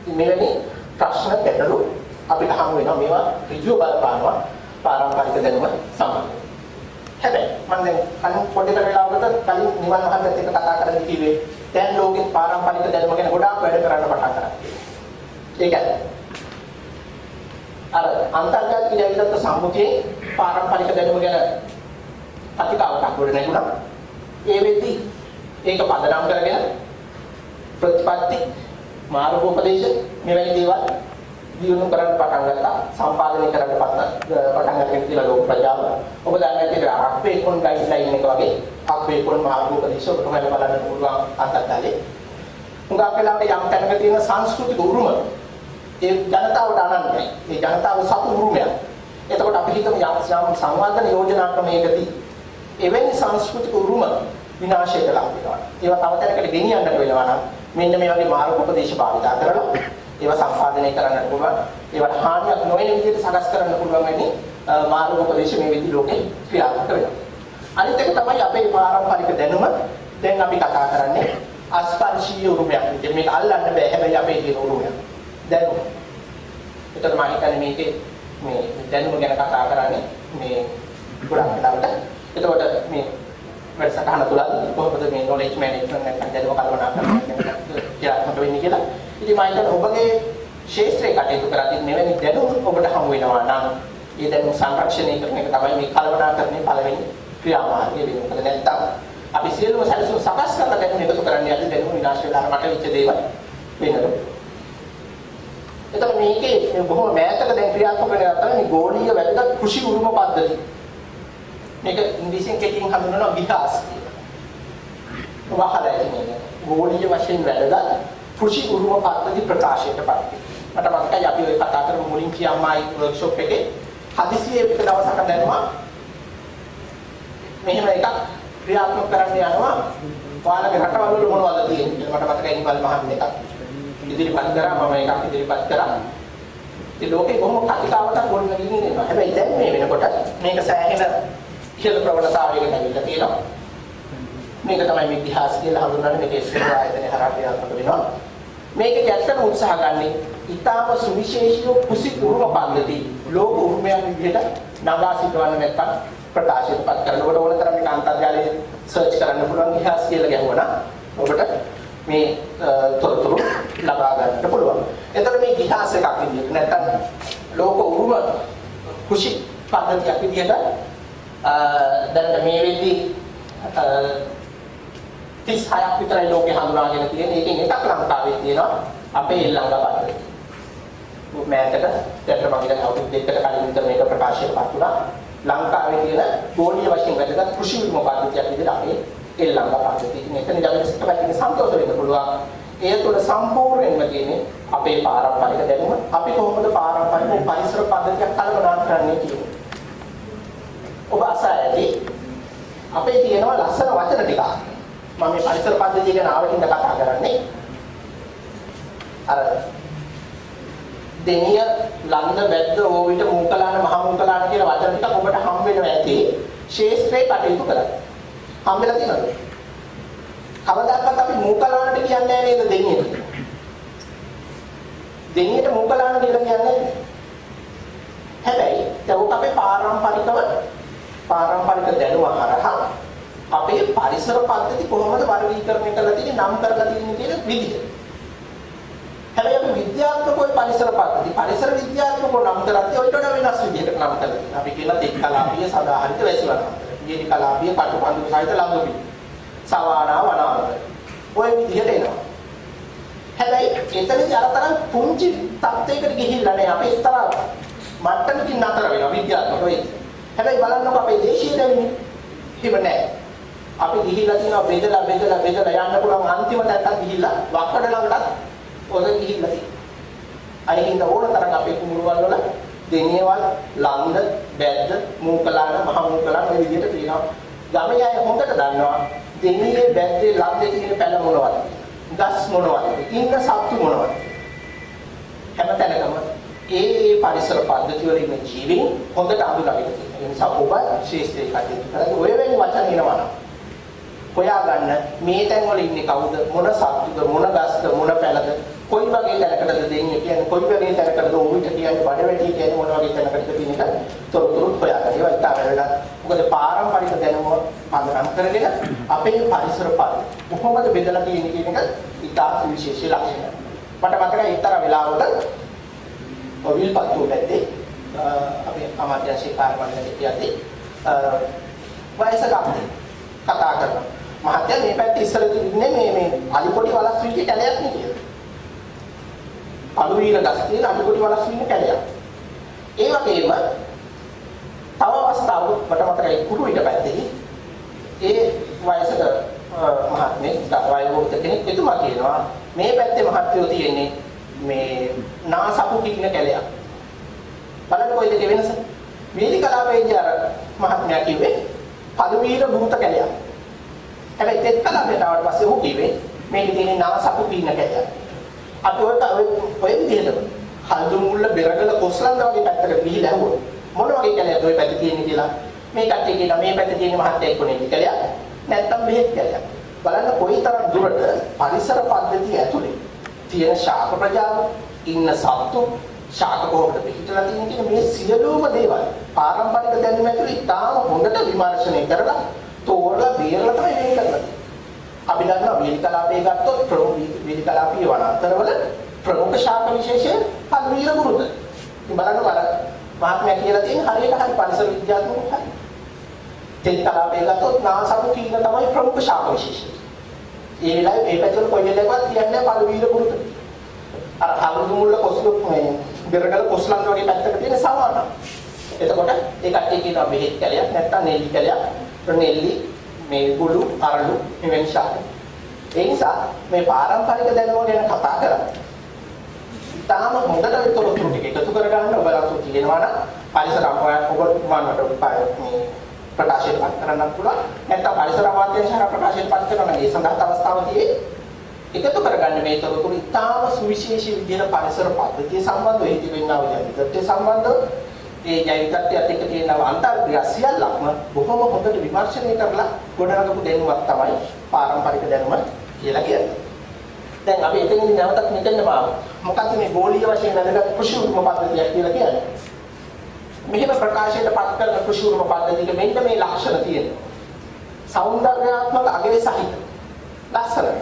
මෙවැනි ප්‍රශ්න ගැටලු අපිට හමු වෙනවා. මේවා ඍජුව බලපානවා පාරම්පරික දැනුම සම්බන්ධව. හැබැයි මම දැන් කලින් පොඩි වෙලාවකට කලින් නිවන් මහත්තයත් එක්ක කතා කරලා කිව්වේ දැන් ලෝකෙ පාරම්පරික දැනුම ගැන ගොඩාක් වැඩ කරන්න පටන් ගන්නවා. ඒකයි. අර අන්තර්ජාතික ජීවිත සම්මුතියේ පාරම්පරික දැනුම ගැන කතිකාවතක් ගොඩ නැගුණා. ඒ වෙද්දී ඒක පදනම් කරගෙන ප්‍රතිපත්ති මාර්ගෝපදේශ මෙවැනි දේවල් දියුණු කරන්න පටන් ගත්තා. සම්පාදනය කරන්න පටන් ගන්න කියලා ලෝක ප්‍රජාව. ඔබ දන්නේ නැති අක්වේකොන් ගයිඩ්ලයින් එක වගේ අක්වේකොන් මාර්ගෝපදේශ ඔබට හොයලා බලන්න පුළුවන් අන්තර්ජාලේ. උඟා වෙලාවට යම් තැනක තියෙන සංස්කෘතික උරුම ඒ ජනතාවට අනන්‍යයි. ඒ ජනතාව සතු උරුමයක්. එතකොට අපි හිතමු යම් සංවර්ධන යෝජනා ක්‍රමයකදී එවැනි සංස්කෘතික උරුම විනාශයට ලක් වෙනවා. ඒවා තව තැනකට ගෙනියන්නට වෙනවා නම් මෙන්න මේ වගේ මාර්ගෝපදේශ භාවිතා කරලා ඒවා සම්පාදනය කරන්න පුළුවන්. ඒවට හානියක් නොවන විදිහට සකස් කරන්න පුළුවන් වෙන්නේ මාර්ගෝපදේශ මේ විදිහ ලෝකේ ක්‍රියාත්මක වෙනවා. අනිත් එක තමයි අපේ පාරම්පරික දැනුම දැන් අපි කතා කරන්නේ අස්පර්ශීය උරුමයක්. ඉතින් මේක අල්ලන්න බෑ. හැබැයි අපේ තියෙන උරුමයක්. දැනුම. ඒතර මම හිතන්නේ මේකේ මේ දැනුම ගැන කතා කරන්නේ මේ ගොඩක් වෙලාවට. එතකොට මේ වැඩසටහන තුලදී කොහොමද මේ knowledge management නැත්නම් දැනුම කල්පනා කරන්නේ ක්‍රියාත්මක වෙන්නේ කියලා. ඉතින් මම හිතන්නේ ඔබගේ ශාස්ත්‍රයේ කටයුතු කරද්දී මෙවැනි දැනුම ඔබට හමු වෙනවා නම් ඒ දැනුම සංරක්ෂණය කරන එක තමයි මේ කල්පනා කරන්නේ පළවෙනි ක්‍රියාමාර්ගය වෙන්නේ. මොකද නැත්නම් අපි සියලුම සැලසුම් සකස් කරලා දැනුම එකතු කරන්නේ යද්දී දැනුම විනාශ වෙලා මට වෙච්ච දේවල් වෙනවා. එතකොට මේකේ බොහොම මෑතක දැන් ක්‍රියාත්මක වෙනවා තමයි ගෝලීය වැදගත් කෘෂි උරුම පද්ධතිය. මේක ඉංග්‍රීසියෙන් කෙටියෙන් හඳුන්වනවා විකාස් කියලා. වහලා ඉන්නේ ගෝලීය වශයෙන් වැදගත් කෘෂි උරුම පද්ධති ප්‍රකාශයට පත්. මට මතකයි අපි ඔය කතා කරමු මුලින් කියම්මායි වර්ක්ෂොප් එකේ හදිසියේ එක දවසක් දැනුවා මෙහෙම එකක් ක්‍රියාත්මක කරන්න යනවා. ඔයාලගේ රටවල් වල මොනවද තියෙන්නේ කියලා මට මතකයි නිකල් මහත් එකක් ඉදිරිපත් කරා මම එකක් ඉදිරිපත් කරා. ඉතින් ලෝකේ කොහොම කතිකාවතක් ගොඩනගගෙන ඉන්නවා. හැබැයි දැන් මේ වෙනකොට මේක සෑහෙන ඉහළ ප්‍රවණතාවයකට ඇවිල්ලා තියෙනවා. මේක තමයි මේ ඉතිහාස කියලා හඳුන්වන්නේ මේකේ ඉස්සරහ ආයතනයේ හරහා ක්‍රියාත්මක වෙනවා. මේක ඇත්තටම උත්සාහ ගන්නේ ඊටාම සුවිශේෂී කුසි උරුම පද්ධති ලෝක උරුමයන් විදිහට නගා සිටවන්න නැත්තම් ප්‍රකාශයටපත් කරනකොට ඕන තරම් මේක අන්තර්ජාලයේ සර්ච් කරන්න පුළුවන් ඉතිහාස කියලා ගැහුවා ඔබට මේ තොරතුරු ලබා ගන්නට පුළුවන්. එතකොට මේ ඉතිහාස එකක් විදිහට නැත්නම් ලෝක උරුම කුෂි පද්ධතියක් විදිහට දැන් මේ වෙද්දී 36ක් විතරයි ලෝකේ හඳුනාගෙන තියෙන්නේ. ඒකෙන් එකක් ලංකාවේ තියෙනවා අපේ ඊළඟ පද්ධතිය. මෑතක දැන් මම දැන් අවුරුදු දෙකකට කලින් විතර මේක ප්‍රකාශයටපත් වුණා. ලංකාවේ තියෙන ගෝලීය වශයෙන් වැදගත් කෘෂි විමුක්ත පද්ධතියක් විදිහට අපේ ඊළඟ පද්ධතිය. මෙතන ජනසිතකයෙන් සන්තෝෂ වෙන්න පුළුවන්. ඒ තුළ සම්පූර්ණයෙන්ම තියෙන්නේ අපේ පාරම්පරික දැනුම. අපි කොහොමද පාරම්පරික පරිසර පද්ධතියක් කල්පනා කරන්නේ කියන්නේ. ඔබ අසා ඇති අපේ තියෙනවා ලස්සන වචන ටිකක්. මම මේ පරිසර පද්ධතිය ගැන ආවකින්ද කතා කරන්නේ. අර දෙනිය ලන්ද වැද්ද ඕවිත මූකලාන මහ මූකලාන කියන වචන ටික ඔබට හම් වෙනවා ඇති ශේෂ්ත්‍රේ කටයුතු කරලා. හම්බෙලා තියෙනවද? කවදාකවත් අපි මූකලානට කියන්නේ නැහැ නේද දෙනියට? දෙනියට මූකලාන කියලා කියන්නේ නැහැ. හැබැයි ඒක අපේ පාරම්පරික දැනුම හරහා අපේ පරිසර පද්ධති කොහොමද වර්ගීකරණය කරලා තියෙන්නේ නම් කරලා තියෙන්නේ කියන විදිහ. හැබැයි අපි විද්‍යාත්මකව පරිසර පද්ධති පරිසර විද්‍යාත්මකව නම් කරද්දී ඔයිට වඩා වෙනස් විදිහකට නම් කරලා තියෙනවා. අපි කියනවා දෙක්කලාපීය සදාහරිත වැසිවනාන්තර. ඊනිකලාපීය කටුපඳු සහිත ලංගුපි. සවානා වනාන්තර. ඔය විදිහට එනවා. හැබැයි එතනදී අරතරම් පුංචි තත්යකට ගිහිල්ලා නේ අපි ඉස්සරහ මට්ටමකින් නතර වෙනවා විද්‍යාත්මකව. හැබැයි බලන්නකො අපේ දේශීය දැනුම හිම නැහැ. අපි ගිහිල්ලා තියෙනවා බෙදලා යන්න පුළුවන් අන්තිම තැනට ගිහිල්ලා වක්කඩ ළඟට ඔතන ගිහිල්ලා තියෙනවා. අයිහින්ද ඕන තරම් අපේ කුමුරුවල් වල දෙනියවල් ලන්ද බැද්ද මූකලාන මහ මූකලාන මේ විදිහට තියෙනවා. ගමේ අය හොඳට දන්නවා දෙනියේ බැද්දේ ලන්දේ තියෙන පැල මොනවද? ගස් මොනවද? ඉන්න සත්තු මොනවද? හැමතැනකම ඒ පරිසර පද්ධති වල ඉන්න ජීවීන් හොඳට අඳුරගෙන තියෙනවා. ඒ නිසා ඔබ ශේෂ්ත්‍රයේ කටයුතු කරලා ඔය වෙන වචන එනවා. හොයාගන්න මේ තැන් වල ඉන්නේ කවුද? මොන සත්තුද? මොන ගස්ද? මොන පැලද? කොයි වගේ තැනකටද දෙන්නේ කියන්නේ? කොයි වගේ තැනකටද උවිත කියන්නේ? බඩවැටි කියන්නේ මොන වගේ තැනකටද කියන එක තොරතුරු හොයාගන්න. ඒවා ඉතාල වෙලා. මොකද පාරම්පරික දැනුම පදනම් කරගෙන අපේ පරිසර පද්ධති කොහොමද බෙදලා තියෙන්නේ කියන එක ඉතා සුවිශේෂ ලක්ෂණයක්. මට මතකයි ඊතර වෙලාවකට විල්පත්තු පැත්තේ අපේ අමාත්‍යාංශයේ කාර්යාලයේ කියද්දී වයසක අපේ කතා කරනවා. මහත්තයා මේ පැත්තේ ඉස්සර තිබුණේ මේ අලිකොටි වලස් වීගේ කැලයක් නේ කියලා. අලුවීර ගස් තියෙන අලිකොටි වලස් වීගේ කැලයක්. ඒ වගේම තව අවස්ථාවක මට මතකයි කුරුවිට පැත්තේ ඒ වයසක මහත්මයෙක් වයෝවෘද්ධ කෙනෙක් එතුමා කියනවා මේ පැත්තේ මහත්යෝ තියෙන්නේ මේ නාසපු කියන කැලයක්. බලන්න කොයිද වෙනස? වේලිකලාපේදී අර මහත්මයා කිව්වේ පළුවීර බුරුත කැලයක්. හැබැයි තෙත් කලාපයට ආවට පස්සේ ඔහු කිව්වේ මේකේ තියෙන නාසපු කියන කැලයක්. අපි ඔය විදිහට හල්දුන් මුල්ල බෙරගල කොස්ලන්ද වගේ පැත්තකට ගිහිල්ලා ඇහුවොත් මොන වගේ කැලයක්ද ඔය පැත්තේ තියෙන්නේ කියලා මේ කට්ටිය කියනවා මේ පැත්තේ තියෙන මහත්යෙක් කොනේ කැලයක් නැත්තම් බෙහෙත් කැලයක්. බලන්න කොයිතරම් දුරට පරිසර පද්ධතිය ඇතුලේ තියෙන ශාක ප්‍රජාව ඉන්න සත්තු ශාක කොහොමද පිටිටලා තියෙන්නේ කියන මේ සියලුම දේවල් පාරම්පරික දැනුම ඇතුළේ ඉතාම හොඳට විමර්ශනය කරලා තෝරලා බේරලා තමයි මේ කරලා තියෙන්නේ. අපි දන්නවා වේලිකලාපයේ ගත්තොත් වේලිකලාපීය වනාන්තරවල ප්‍රමුඛ ශාක විශේෂය පල්වීර බුරුත. ඉතින් බලන්න මහත්මයා කියලා තියෙන හරියට හරි පරිසර විද්‍යාත්මකව හරි. තෙත් කලාපයේ ගත්තොත් නාසපු කීන තමයි ප්‍රමුඛ ශාක විශේෂය. ඒ වෙලාවේ මේ පැත්තවල කොයි වෙලාවකවත් කියන්නේ පල්වීර බුරුත. අර හඳුන් මුල්ල කොස්ලොක් මේ බෙරගල කොස්ලන් වගේ පැත්තක තියෙන සමාන. එතකොට ඒ කට්ටිය කියනවා බෙහෙත් කැලයක් නැත්තම් නෙල්ලි කැලයක්. නෙල්ලි මේ ගුළු අරලු මෙවැනි ශාක. ඒ නිසා මේ පාරම්පරික දැනුම ගැන කතා කරලා තාම හොඳට තොරතුරු ටික එකතු කරගන්න ඔබලාට කියනවා නම් පරිසර අමාත්‍යාංශ ඔබ මේ ප්‍රකාශයට පත් කරන්නත් පුළුවන්. නැත්නම් පරිසර අමාත්‍යාංශ ප්‍රකාශයට පත් කරනවා නම් ඒ සඳහා අවස්ථාවක් තියෙන්නේ. එකතු කරගන්න මේ තොරතුරු ඉතාම සුවිශේෂී විදිහට පරිසර පද්ධතිය සම්බන්ධව හේතු වෙන්නා වූ ජෛවිකත්වයේ සම්බන්ධව ඒ ජෛවිකත්වයට එක්ක තියෙන අන්තර්ක්‍රියා සියල්ලක්ම බොහොම හොඳට විමර්ශනය කරලා ගොඩනගපු දැනුමක් තමයි පාරම්පරික දැනුම කියලා කියන්නේ. දැන් අපි එතනින් නැවතත් මෙතනම ආවා. මොකක්ද මේ ගෝලීය වශයෙන් වැදගත් කෘෂි උරුම පද්ධතියක් කියලා කියන්නේ? මෙහෙම ප්‍රකාශයට පත් කරන කෘෂි උරුම පද්ධතියක මෙන්න මේ ලක්ෂණ තියෙනවා. සෞන්දර්යාත්මක අගය සහිත ලස්සනයි.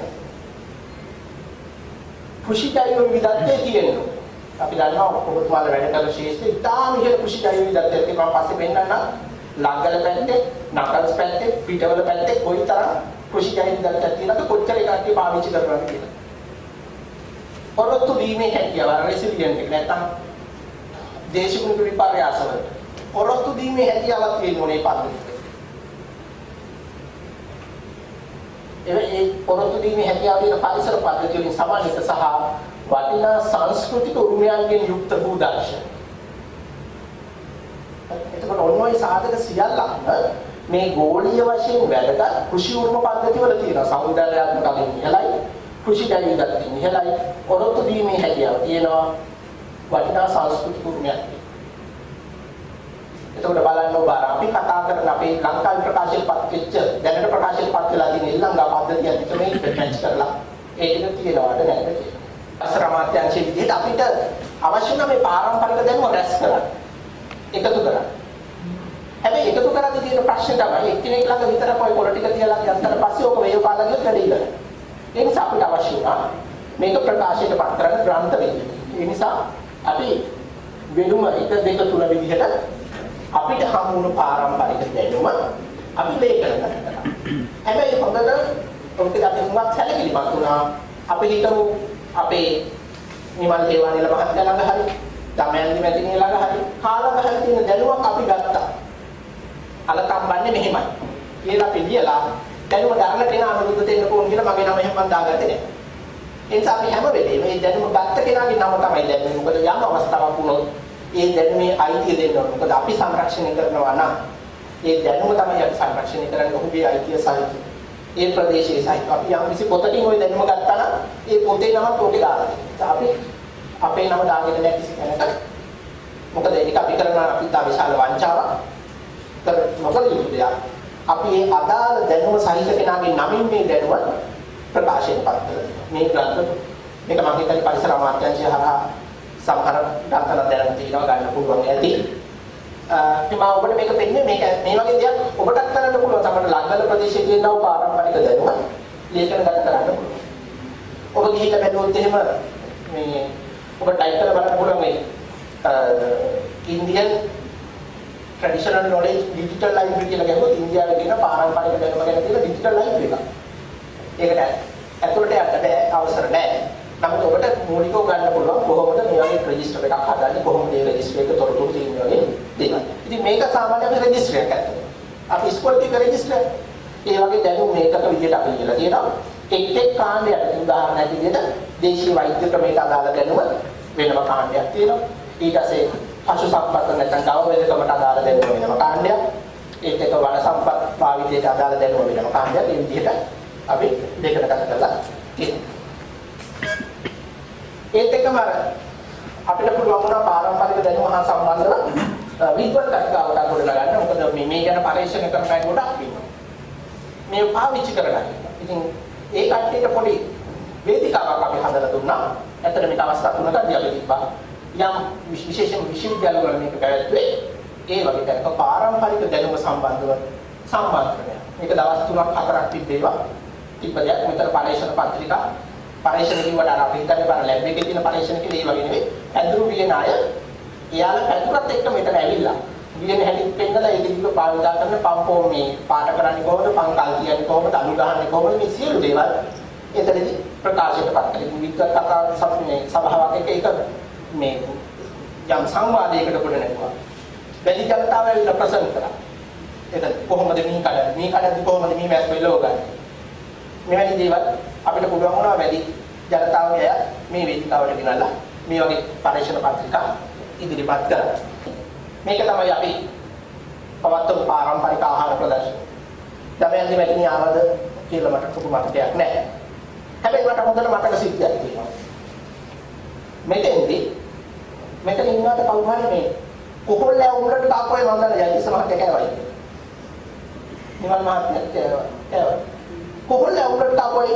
කෘෂි ජෛව විවිධත්වයේ තියෙනවා. අපි දන්නවා ඔබතුමාලා වැඩ කරන ශේෂ්ත්‍රය ඉතාම ඉහළ කෘෂි ජෛව විවිධත්වයක් තියෙනවා. මම පස්සේ පෙන්නන්නම්. ලංගල පැත්තේ, නකල්ස් පැත්තේ, පිටවල පැත්තේ කොයිතරම් කෘෂි ජෛව විවිධත්වයක් තියෙනවද කොච්චර එකක් පාවිච්චි කරනවද කියලා. පොරොත්තු දීමේ හැකියාව රෙසිලියන්ට් එක නැත්තම් දේශගුණික විපර්යාසවල පොරොත්තු දීමේ හැකියාවක් තියෙන මොනේ පද්ධතිය. ඒ පොරොත්තු දීමේ හැකියාව තියෙන පරිසර පද්ධතිය වලින් සමන්විත සහ වටිනා සංස්කෘතික උරුමයන්ගෙන් යුක්ත වූ දර්ශන. එතකොට ඔන්නෝයි සාධක සියල්ලක්ම මේ ගෝලීය වශයෙන් වැදගත් කෘෂි උරුම පද්ධති වල තියෙනවා. සෞන්දර්යාත්මක අගින් ඉහළයි, කෘෂි ජෛව විවිධත්වයෙන් ඉහළයි, පොරොත්තු දීමේ හැකියාව තියෙනවා, වටිනා සංස්කෘතික උරුමයක්. එතකොට බලන්න ඔබ අපි කතා කරන අපේ ලංකාවේ ප්‍රකාශයට පත් වෙච්ච දැනට ප්‍රකාශයට පත් වෙලා තියෙන ඊළඟ පද්ධතිය අධික මේ මැච් කරලා ඒ ටික තියනවාද නැද්ද කියලා. අසර අමාත්‍යාංශයේ විදිහට අපිට අවශ්‍ය නම් මේ පාරම්පරික දැනුම රැස් කරන්න. එකතු කරන්න. හැබැයි එකතු කරද්දී තියෙන ප්‍රශ්නේ තමයි එක්කෙනෙක් ළඟ විතරක් ඔය පොලිටික තියලා ගත්තට පස්සේ ඕක වේයෝ කාලා ගියොත් වැඩි ඉවරයි. ඒ නිසා අපිට අවශ්‍ය වුණා මේක ප්‍රකාශයට පත් කරන්න ග්‍රන්ථ වෙන්න. ඒ නිසා අපි වෙනුම 1 2 3 විදිහට අපිට හමු වුණු පාරම්පරික දැනුම අපි ලේඛන කරනවා. හැබැයි හොඳට ඔබට අපි හුඟක් සැලකිලිමත් වුණා. අපි හිතමු අපේ නිමල් හේවානිල මහත්තයා ළඟ හරි, දමයන්දි මැතිණිය ළඟ හරි, කාලඟ හරි තියෙන දැනුමක් අපි ගත්තා. අලකම්බන්නේ මෙහෙමයි. කියලා අපි ලියලා දැනුම දරන කෙනා අනුරුද්ධ දෙන්න ඕන කියලා මගේ නම එහෙම මම දාගත්තේ නැහැ. ඒ නිසා අපි හැම වෙලේම මේ දැනුම ගත්ත කෙනාගේ නම තමයි දැනෙන්නේ. මොකද යම් අවස්ථාවක් වුණොත් ඒ දැනුමේ අයිතිය දෙන්න ඕන. මොකද අපි සංරක්ෂණය කරනවා නම් ඒ දැනුම තමයි අපි සංරක්ෂණය කරන්නේ. ඔහුගේ අයිතිය සහිත. ඒ ප්‍රදේශයේ සහිත අපි යම් කිසි පොතකින් ওই දැනුම ගත්තා නම් ඒ පොතේ නමත් ඔකේ දාලා තියෙනවා. අපි අපේ නම දාගෙන නැහැ කිසි කෙනෙක්. මොකද ඒක අපි කරන අපි තා විශාල වංචාවක්. මොකද යුතුය. අපි මේ අදාළ දැනුම සහිත කෙනාගේ නමින් මේ දැනුම ප්‍රකාශයට පත් කරනවා. මේ ග්‍රන්ථ මේක මම හිතන්නේ පරිසර අමාත්‍යාංශය හරහා සමහර ග්‍රන්ථන දැනුම තියෙනවා ගන්න පුළුවන් ඇති. මම ඔබට මේක පෙන්නේ මේක මේ වගේ දෙයක් ඔබටත් කරන්න පුළුවන්. තමයි ලංගල ප්‍රදේශයේ තියෙනව පාරම්පරික දැනුම ලේඛනගත කරන්න පුළුවන්. ඔබ ගිහිල්ලා බැලුවොත් එහෙම මේ ඔබ ටයිප් කරලා බලන්න පුළුවන් මේ Indian traditional knowledge digital library කියලා ගියොත් ඉන්දියාවේ තියෙන පාරම්පරික දැනුම ගැන තියෙන digital library එකක්. ඒකට ඇතුළට යන්න බෑ අවසර නැහැ. නමුත් ඔබට මූලිකව ගන්න පුළුවන් කොහොමද මේ වගේ රෙජිස්ටර් එකක් හදන්නේ කොහොමද මේ රෙජිස්ටර් එක තොරතුරු තියෙන වගේ දේවල්. ඉතින් මේක සාමාන්‍යයෙන් රෙජිස්ටර් එකක් ඇතුළේ. අපි ඉස්කෝලේ තියෙන රෙජිස්ටර් ඒ වගේ දැනුම් මේකක විදිහට අපි කියලා තියෙනවා. එක් කාණ්ඩයක් උදාහරණයක් විදිහට දේශීය වෛද්‍ය ක්‍රමයට අදාළ දැනුම වෙනම කාණ්ඩයක් තියෙනවා. ඊට පස්සේ පශු සම්පත් නැත්නම් ගව වේදකමට අදාළ දැනුම වෙනම කාණ්ඩයක්. ඒත් එක වන සම්පත් භාවිතයට අදාළ දැනුම වෙනම කාණ්ඩයක්. මේ විදිහට අපි දෙකකට කරලා තියෙනවා. ඒත් එකම අපිට පුළුවන් වුණා පාරම්පරික දැනුම හා සම්බන්ධව විද්වත් කතිකාවතක් ගොඩනගා ගන්න. මොකද මේ ගැන පරීක්ෂණ කරන අය ගොඩක් ඉන්නවා. මේ පාවිච්චි කරගන්න. ඉතින් ඒ කට්ටියට පොඩි වේදිකාවක් අපි හදලා දුන්නා. ඇත්තට මේක අවස්ථා තුනකදී අපි තිබ්බා. යම් විශේෂම විශ්වවිද්‍යාල වල මේක පැවැත්වුවේ. ඒ වගේ දැනක පාරම්පරික දැනුම සම්බන්ධව සම්බන්ධනය. මේක දවස් 3ක් 4ක් තිබ්බේවා. තිබ්බදයක් මෙතන පරීක්ෂණ පත්‍රිකා පරීක්ෂණ කිව්වට අර අපි හිතන්නේ බර ලැබ් එකේ තියෙන පරීක්ෂණ කියලා ඒ වගේ නෙවෙයි. පැදුරු වියන අය එයාලා පැදුරත් එක්ක මෙතන ඇවිල්ලා වියන හැටි පෙන්නලා ඒක දිග පාවිච්චි කරන පම්පෝ මේ පාට කරන්නේ කොහොමද පංකල් කියන්නේ කොහොමද අලු ගහන්නේ කොහොමද මේ සියලු දේවල් එතනදී ප්‍රකාශයට පත් කරලා විද්වත් කතා සභාවක් එක මේ යම් සංවාදයකට කොට නැතුවා. වැඩි ජනතාව ඇවිල්ලා ප්‍රසන්න කරා. ඒක කොහොමද මේ කඩද්දි කොහොමද මේ මැස් වෙලව ගන්නේ? මෙවැනි දේවල් අපිට පුළුවන් වුණා වැඩි ජනතාවගේ අය මේ වේදිකාවට ගෙනල්ලා මේ වගේ පරීක්ෂණ පත්‍රිකා ඉදිරිපත් කරා. මේක තමයි අපි පවත්වපු පාරම්පරික ආහාර ප්‍රදර්ශන. දමයන්දි මැතිණිය ආවද කියලා මට සුබ මතකයක් නැහැ. හැබැයි මට හොඳට මතක සිද්ධියක් තියෙනවා. මෙතන ඉන්නවට කවුරු හරි මේ කොහොල්ලෑ උඹට තාපෝයි මම දන්නේ යටිස මහත්තයා කෑවයි. නිමල් මහත්තයා කෑවා. කොහොල්ලෑ උඹට තාපෝයි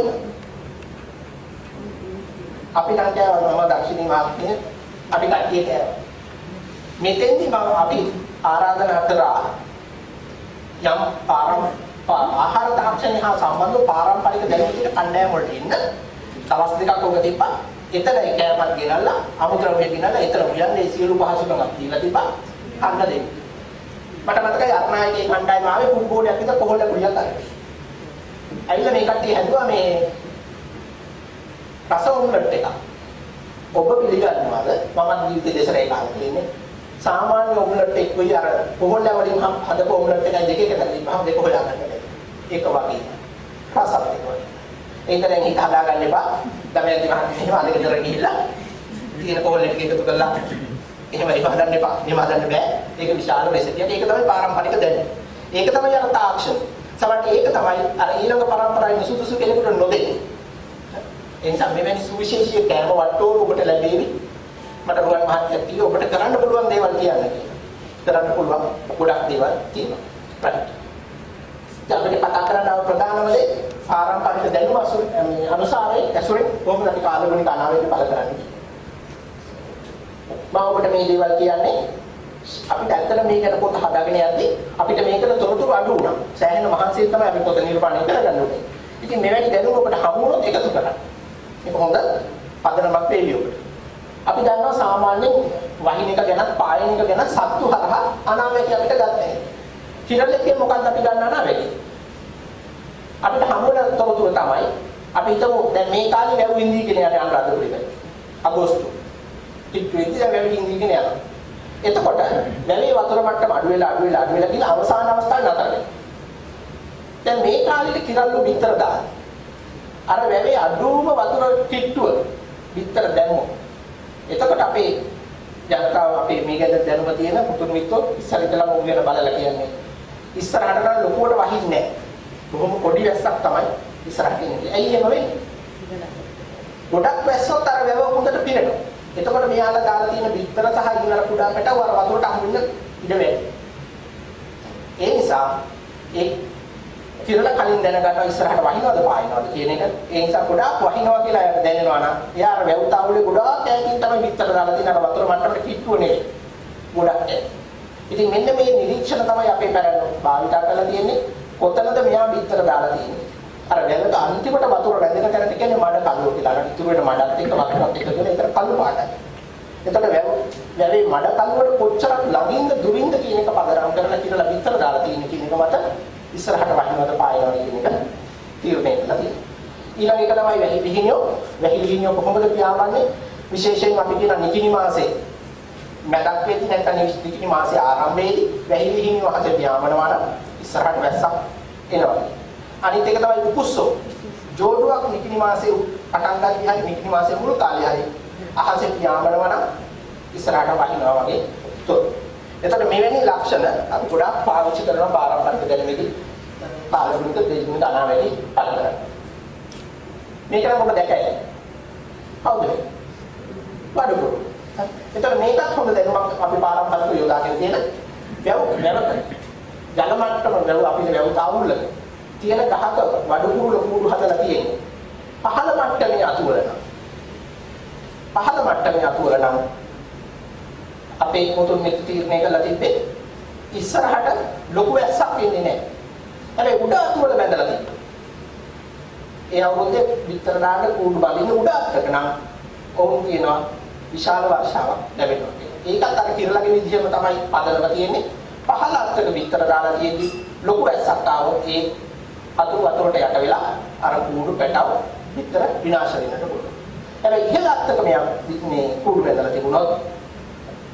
අපි නම් කෑවා මම දක්ෂිණී මහත්තයා අපි කට්ටිය කෑවා. මෙතෙන්දි මම අපි ආරාධනා කරා යම් ආහාර තාක්ෂණය හා සම්බන්ධ පාරම්පරික දැනුම තියෙන කණ්ඩායම් වලට ඉන්න දවස් දෙකක් ඔබ තිබ්බා. එතන ඒ කෑමක් ගෙනල්ලා අමුද්‍රව්‍ය ගෙනල්ලා එතන උයන්නේ සියලු පහසුකම් දීලා තිබ්බා. අන්න දෙන්න. මට මතකයි අර්ණායකේ කණ්ඩායම ආවේ ෆුඩ් බෝඩයක් විතර කොහොල්ල කුලියක් අරගෙන. ඇවිල්ලා මේ කට්ටිය හැදුවා මේ රස ඔම්ලට් එකක්. ඔබ පිළිගන්නවද? මම ජීවිතේ දෙසරේ කාලේ තියෙන්නේ. සාමාන්‍ය ඔම්ලට් එක කොයි අර කොහොල්ල වලින් හදපු ඔම්ලට් එකයි දෙක එකට දීපහම දෙක හොයාගන්න. ඒක වගේ. රසක් දෙකයි. ඒක දැන් හිත හදාගන්න එපා. දමයන්ති මහත්මිය එහෙම අදගෙදර ගිහිල්ලා තියෙන කොහොල්ල ටික එකතු කරලා එහෙම හදන්න එපා. එහෙම හදන්න බෑ. ඒක විශාල රෙසිපියක්. ඒක තමයි පාරම්පරික දැනුම. ඒක තමයි අර තාක්ෂණ. සමහරට ඒක තමයි අර ඊළඟ පරම්පරාවේ සුදුසු කෙනෙකුට නොදෙන්නේ. ඒ නිසා මෙවැනි සුවිශේෂී කෑම වට්ටෝරු ඔබට ලැබෙවි. මට රුවන් මහත්තයා කිව්වා ඔබට කරන්න පුළුවන් දේවල් කියන්න කියලා. කරන්න පුළුවන් ගොඩක් දේවල් තියෙනවා. right. අපිට කතා කරන්න ප්‍රධානම දේ පාරම්පරික දැනුම අනුසාරයෙන් ඇසුරෙන් කොහොමද අපි කාලගුණික අනාවැය බල කරන්නේ. මම ඔබට මේ දේවල් කියන්නේ අපිට ඇත්තට මේක ගැන පොත හදාගෙන යද්දී අපිට මේකට තොරතුරු අඩු වුණා. සෑහෙන මහන්සියෙන් තමයි අපි පොත නිර්මාණය කරගන්න ඕනේ. ඉතින් මෙවැනි දැනුම ඔබට හමු වුණොත් එකතු කරන්න. මේක හොඳ පදනමක් වේවි ඔබට. අපි දන්නවා සාමාන්‍යයෙන් වහින එක ගැන පායන එක ගැන සත්තු හරහා අනාවැය අපිට ගන්නෑ. කිරලෙක්ගේ මොකක්ද අපි ගන්න අනාවැය? අපිට හමු වෙන තොරතුරු තමයි අපි හිතමු දැන් මේ කාලේ වැව් ඉන්දී කියන යන්නේ අනුරාධපුරේ. අගෝස්තු. ඉක්විදී වැව් ඉන්දී කියන යනවා. එතකොට වැවේ වතුර මට්ටම අඩු වෙලා ගිහින් අවසාන අවස්ථාවේ නතර වෙනවා. දැන් මේ කාලේ කිරල්ලු බිත්තර දාන. අර වැවේ අඩුම වතුර කිට්ටුව බිත්තර දැම්මොත්. එතකොට අපේ ජනතාව අපේ මේ ගැන දැනුම තියෙන පුතුණු මිත්‍රෝ ඉස්සර ඉඳලම උන් ගැන බලලා කියන්නේ. ඉස්සරහට නම් ලොකුවට වහින්නේ නැහැ. බොහොම පොඩි වැස්සක් තමයි ඉස්සරහට එන්නේ. ඇයි එහෙම වෙන්නේ? ගොඩක් වැස්සොත් අර වැව හොඳට පිරෙනවා. එතකොට මෙයාලා දාලා තියෙන බිත්තර සහ ඊළඟ කුඩා පැටව අර වතුරට අහු වෙන්න ඉඩ වෙනවා. ඒ නිසා ඒ කිරලා කලින් දැනගන්නවා ඉස්සරහට වහිනවද පායනවද කියන එක. ඒ නිසා ගොඩාක් වහිනවා කියලා එයාට දැනෙනවා නම් එයා අර වැව් තාවුලේ ගොඩාක් ඈතින් තමයි බිත්තර දාලා තියෙන අර වතුර මට්ටමට කිට්ටුව නෙවෙයි. ගොඩක් ඈත. ඉතින් මෙන්න මේ නිරීක්ෂණ තමයි අපේ පැරණි භාවිතා කරලා තියෙන්නේ. කොතනද මෙයා බිත්තර දාලා තියෙන්නේ? අර වැවක අන්තිමට වතුර රැඳෙන තැනට කියන්නේ මඩ කල්ලෝ කියලා. අර ඉතුරු වෙන මඩත් එක්ක වතුරත් එක්ක කියන එක කළු පාටයි. එතකොට වැවේ මඩ කල්ලුවට කොච්චරක් ළඟින්ද දුරින්ද කියන එක පදනම් කරලා කියලා බිත්තර දාලා තියෙන කියන එක මත ඉස්සරහට වහිනවද පායනවද කියන එක තීරණය කරලා තියෙනවා. ඊළඟ එක තමයි වැහි විහිණියෝ. වැහි විහිණියෝ කොහොමද පියාඹන්නේ? විශේෂයෙන් අපි කියන නිකිණි මාසේ මැදක් වේදී නැත්නම් නිකිණි මාසේ ආරම්භයේදී වැහි විහිණියෝ හද පියාඹනවා නම් ඉස්සරහට වැස්සක් එනවා. අනිත් එක තමයි උකුස්සෝ. ජෝඩුවක් නිකිණි මාසේ පටන් ගන්න ගියහම නිකිණි මාසේ මුල් කාලේ හරි අහසේ පියාඹනවා නම් ඉස්සරහට වහිනවා වගේ තොත්. එතකොට මෙවැනි ලක්ෂණ අපි ගොඩාක් පාවිච්චි කරන පාරම්පරික දැනුමේදී කාලගුණික දෙයක් අනාවැය පළ කරනවා. මේක නම් ඔබ දැකයි. හවුද? වඩුකෝ. එතකොට මේකත් හොඳ දැනුමක් අපි පාරම්පරික යොදාගෙන තියෙන වැව් ජල මට්ටම වැව් අපිට වැව් තාවුල්ල තියෙන ගහක වඩුකුරු ලොකුරු හදලා තියෙන්නේ. පහළ මට්ටමේ අතුවල නම් අපේ මුතුන් මිත්‍ර තීරණය කළා තිබ්බේ ඉස්සරහට ලොකු වැස්සක් වෙන්නේ නැහැ. හැබැයි උඩ අතුවල බැඳලා තිබ්බා. ඒ අවුරුද්දේ විතර දාන්න කූඩු බලින්න උඩ අත්තක නම් කොහොම කියනවා විශාල වර්ෂාවක් ලැබෙනවා කියලා. ඒකත් අර කිරලගේ විදිහම තමයි පදනම තියෙන්නේ. පහළ අත්තක විතර දාලා තියෙද්දි ලොකු වැස්සක් ආවොත් ඒ වතුරට යට වෙලා අර කූඩු පැටව විතර විනාශ වෙන්නට පුළුවන්. හැබැයි ඉහළ අත්තක මේ කූඩු බැඳලා තිබුණොත්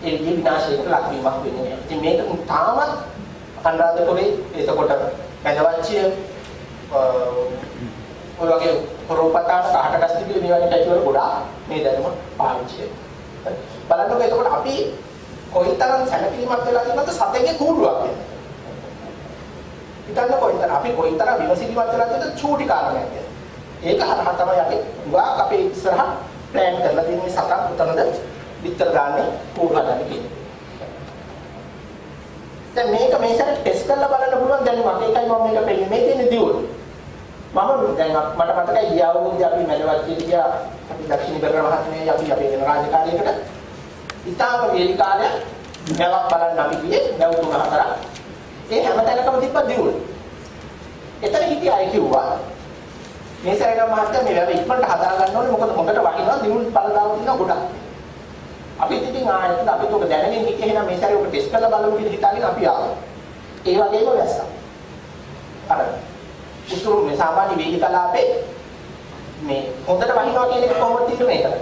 ඒ විනාශයකට ලක්වීමක් වෙන්නේ නැහැ. ඉතින් මේක තාමත් අනුරාධපුරේ එතකොට පැදවච්චිය ඔය වගේ රෝපතාවට කහට ගස් තිබිලි මේ වගේ පැතිවල ගොඩාක් මේ දැනුම පාවිච්චි කරනවා. බලන්නකො එතකොට අපි කොයිතරම් සැලකිලිමත් වෙලා තියෙනවද සතෙක්ගේ කූඩුවක් වෙන. හිතන්න කොයිතරම් අපි කොයිතරම් විමසිලිමත් වෙලා තියෙනවද චූටි කාරණයක් ගැන. ඒක හරහා තමයි අපි ගාක් අපේ ඉස්සරහ ප්ලෑන් කරලා තියෙන්නේ සතක් උතනද විතර ගානේ කූඩු හදන්න කියන්නේ. දැන් මේක මේ සැරේ ටෙස්ට් කරලා බලන්න පුළුවන් දැනුමක්. ඒකයි මම මේක පෙන්නන්නේ. මේ තියෙන දියුණු. මම දැන් මට මතකයි ගිය අවුරුද්දේ අපි මැලවත්තියට ගියා. අපි දක්ෂිණ බෙරළ මහත්මියයි අපි වෙන රාජකාරියකට. ඉතාලම වේලි කාලයක් නැවක් බලන්න අපි ගියේ නැව 3-4. ඒ හැම තැනකම තිබ්බ දියුල්. එතන හිටිය අය කිව්වා මේ සැරේන මහත්තයා මේ වැව ඉක්මනට හදා ගන්න ඕනේ මොකද හොඳට වහිනවා දියුල් පළදාව තියෙනවා ගොඩක්. අපි ඉතින් ආයෙත් අපි උක දැනගෙන හිටියේ එහෙනම් මේ සැරේ උක ටෙස්ට් කරලා බලමු කියලා හිතාගෙන අපි ආවා. ඒ වගේම වැස්සා. අර උතුරු මේ සාමාන්‍ය වේග කලාපේ මේ හොඳට වහිනවා කියන එක කොහොමද තීරණය කරන්නේ?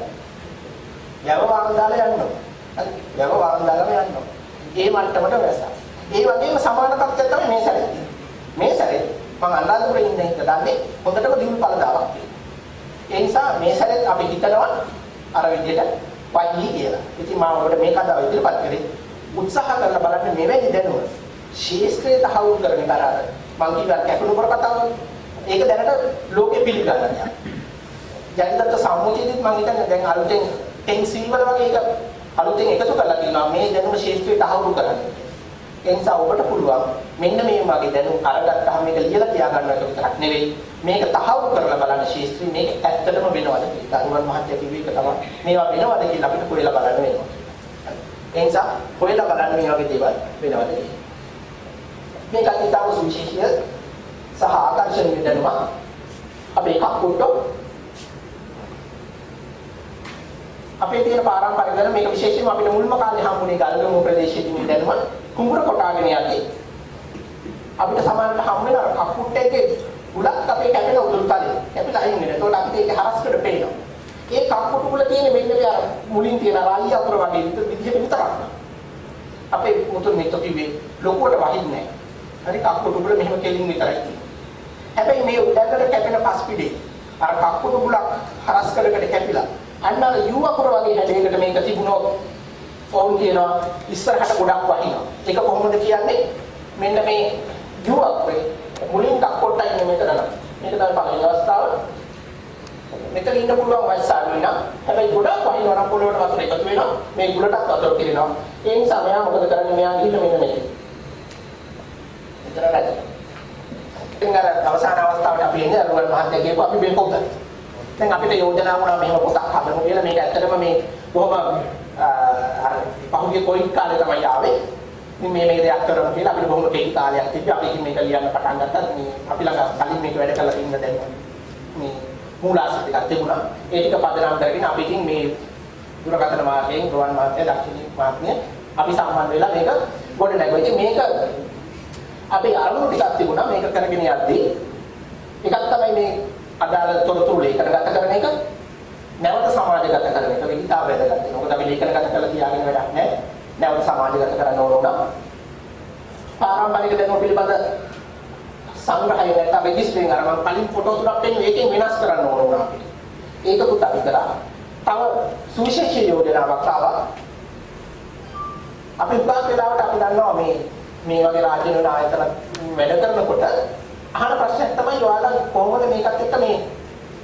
යව වාරම් දාලා යන්න ඕනේ. හරි. යව වාරම් දාලාම යන්න ඕනේ. ඒ මට්ටමට වැස්සා. ඒ වගේම සමාන තත්ත්වයක් තමයි මේ සැරේ. මේ සැරේ මම අනුරාධපුරේ ඉන්න එක දන්නේ හොඳටම දියුණු පළදාවක් තියෙනවා. ඒ නිසා මේ සැරේ අපි හිතනවා අර විදිහට වයිලි කියලා. ඉතින් මම ඔබට මේක අදාව ඉදිරිපත් කරේ උත්සාහ කරලා බලන්න මෙවැනි දැනුම ශාස්ත්‍රීය තහවුරු කරගෙන කරාද මම කියවා කැපුණු කර කතාව. ඒක දැනට ලෝකෙ පිළිගන්නවා. ජනිතත් සම්මුතියේදීත් මම හිතන්නේ දැන් අලුතෙන් ටෙන්සිල් වල වගේ එක අලුතෙන් එකතු කරලා තියෙනවා මේ දැනුම ශාස්ත්‍රීය තහවුරු කරන්න. ඒ නිසා ඔබට පුළුවන් මෙන්න මේ වගේ දැනුම් අරගත්තාම මේක ලියලා තියා ගන්න එක විතරක් නෙවෙයි මේක තහවුරු කරලා බලන්න ශාස්ත්‍රීය මේක ඇත්තටම වෙනවද කියලා. අරුවන් මහත්තයා කිව්ව එක තමයි මේවා වෙනවද කියලා අපිට හොයලා බලන්න වෙනවා. ඒ නිසා හොයලා බලන්න මේ වගේ දේවල් වෙනවද කියලා. මේක අතිතාව සුවිශේෂීය සහ ආකර්ෂණීය දැනුම අපි එකක් පොඩ්ඩක් අපේ තියෙන පාරම්පරික දැනුම මේක විශේෂයෙන්ම අපිට මුල්ම කාලේ හම්බුනේ ගල්ගමු ප්‍රදේශයේදී මේ දැනුම කුඹුර කොටාගෙන යන්නේ අපිට සමානට හම් වෙන අර කපුට්ටේගේ උලක් අපේ කැපෙන උදුරු තලේ කැපිලා අයින් වෙනවා. ඒකට අපිට ඒක හරස්කඩ පේනවා. ඒ කපුටු වල තියෙන මෙන්න මේ අර මුලින් තියෙන රාලිය අතර වගේ විදිහට විතරක්. අපේ මුතුන් මෙතන කිව්වේ ලොකුවට වහින්නේ නැහැ. හරි කපුටු වල මෙහෙම කෙලින් විතරයි තියෙන්නේ. හැබැයි මේ උඩකට කැපෙන පස්පිඩේ අර කපුටු වලක් හරස්කඩකට කැපිලා අන්න අර යු අකුර වගේ හැඩයකට මේක තිබුණොත් ෆෝන් කියනවා ඉස්සරහට ගොඩක් වහිනවා. ඒක කොහොමද කියන්නේ? මෙන්න මේ යු අකුරේ මුලින් කප්පොට්ටයි ඉන්නේ මෙතන නම්. මේක තමයි පළවෙනි අවස්ථාව. මෙතන ඉන්න පුළුවන් වයස අඩු වෙනවා. හැබැයි ගොඩක් වහිනවා නම් පොළොවට වතුර එකතු වෙනවා. මේ ගුලටත් වතුර කිරෙනවා. ඒ නිසා මෙයා මොකද කරන්නේ? මෙයා ගිහින් මෙන්න මෙතන. මෙතන රැඳෙනවා. ඉතින් අර අවසාන අවස්ථාවට අපි එන්නේ අරුවන් මහත්තයා කියපු අපි මේ පොත. දැන් අපිට යෝජනා වුණා මෙහෙම පොතක් හදමු කියලා. මේක ඇත්තටම මේ බොහොම අර පහුගිය කොයිත් කාලේ තමයි ආවේ. ඉතින් මේ දෙයක් කරමු කියලා අපිට බොහොම කෙටි කාලයක් තිබ්බා. අපි ඉතින් මේක ලියන්න පටන් ගත්තා. මේ අපි ළඟ කලින් මේක වැඩ කරලා තින්න දැන් මේ මූලාශ්‍ර ටිකක් තිබුණා. ඒ ටික පදනම් කරගෙන අපි ඉතින් මේ දුරකථන මාර්ගයෙන් ගුවන් මාර්ගය දක්ෂිණ මාර්ගය අපි සම්බන්ධ වෙලා මේක ගොඩ නැගුවා. ඉතින් මේක අපේ අරමුණු ටිකක් තිබුණා. මේක කරගෙන යද්දී එකක් තමයි මේ අදාළ තොරතුරු ලේඛනගත කරන එක. නැවත සමාජගත කරන එක විදිහට වැදගත්. මොකද අපි ලේඛනගත කරලා තියාගෙන වැඩක් නැහැ. නැවත සමාජගත කරන්න ඕන නම් පාරම්පරික දැනුම පිළිබඳ සංග්‍රහය නැත්නම් රෙජිස්ටරින් අර මම කලින් ෆොටෝ තුනක් පෙන්නුවේ ඒකෙන් වෙනස් කරන්න ඕන වුණා අපිට. ඒකකුත් අපි කරා. තව සුවිශේෂී යෝජනාවක් ආවා. අපි උගත් වෙලාවට අපි දන්නවා මේ වගේ රාජ්‍ය ආයතන වැඩ කරනකොට අහන ප්‍රශ්නයක් තමයි ඔයාලා කොහොමද මේකත් එක්ක මේ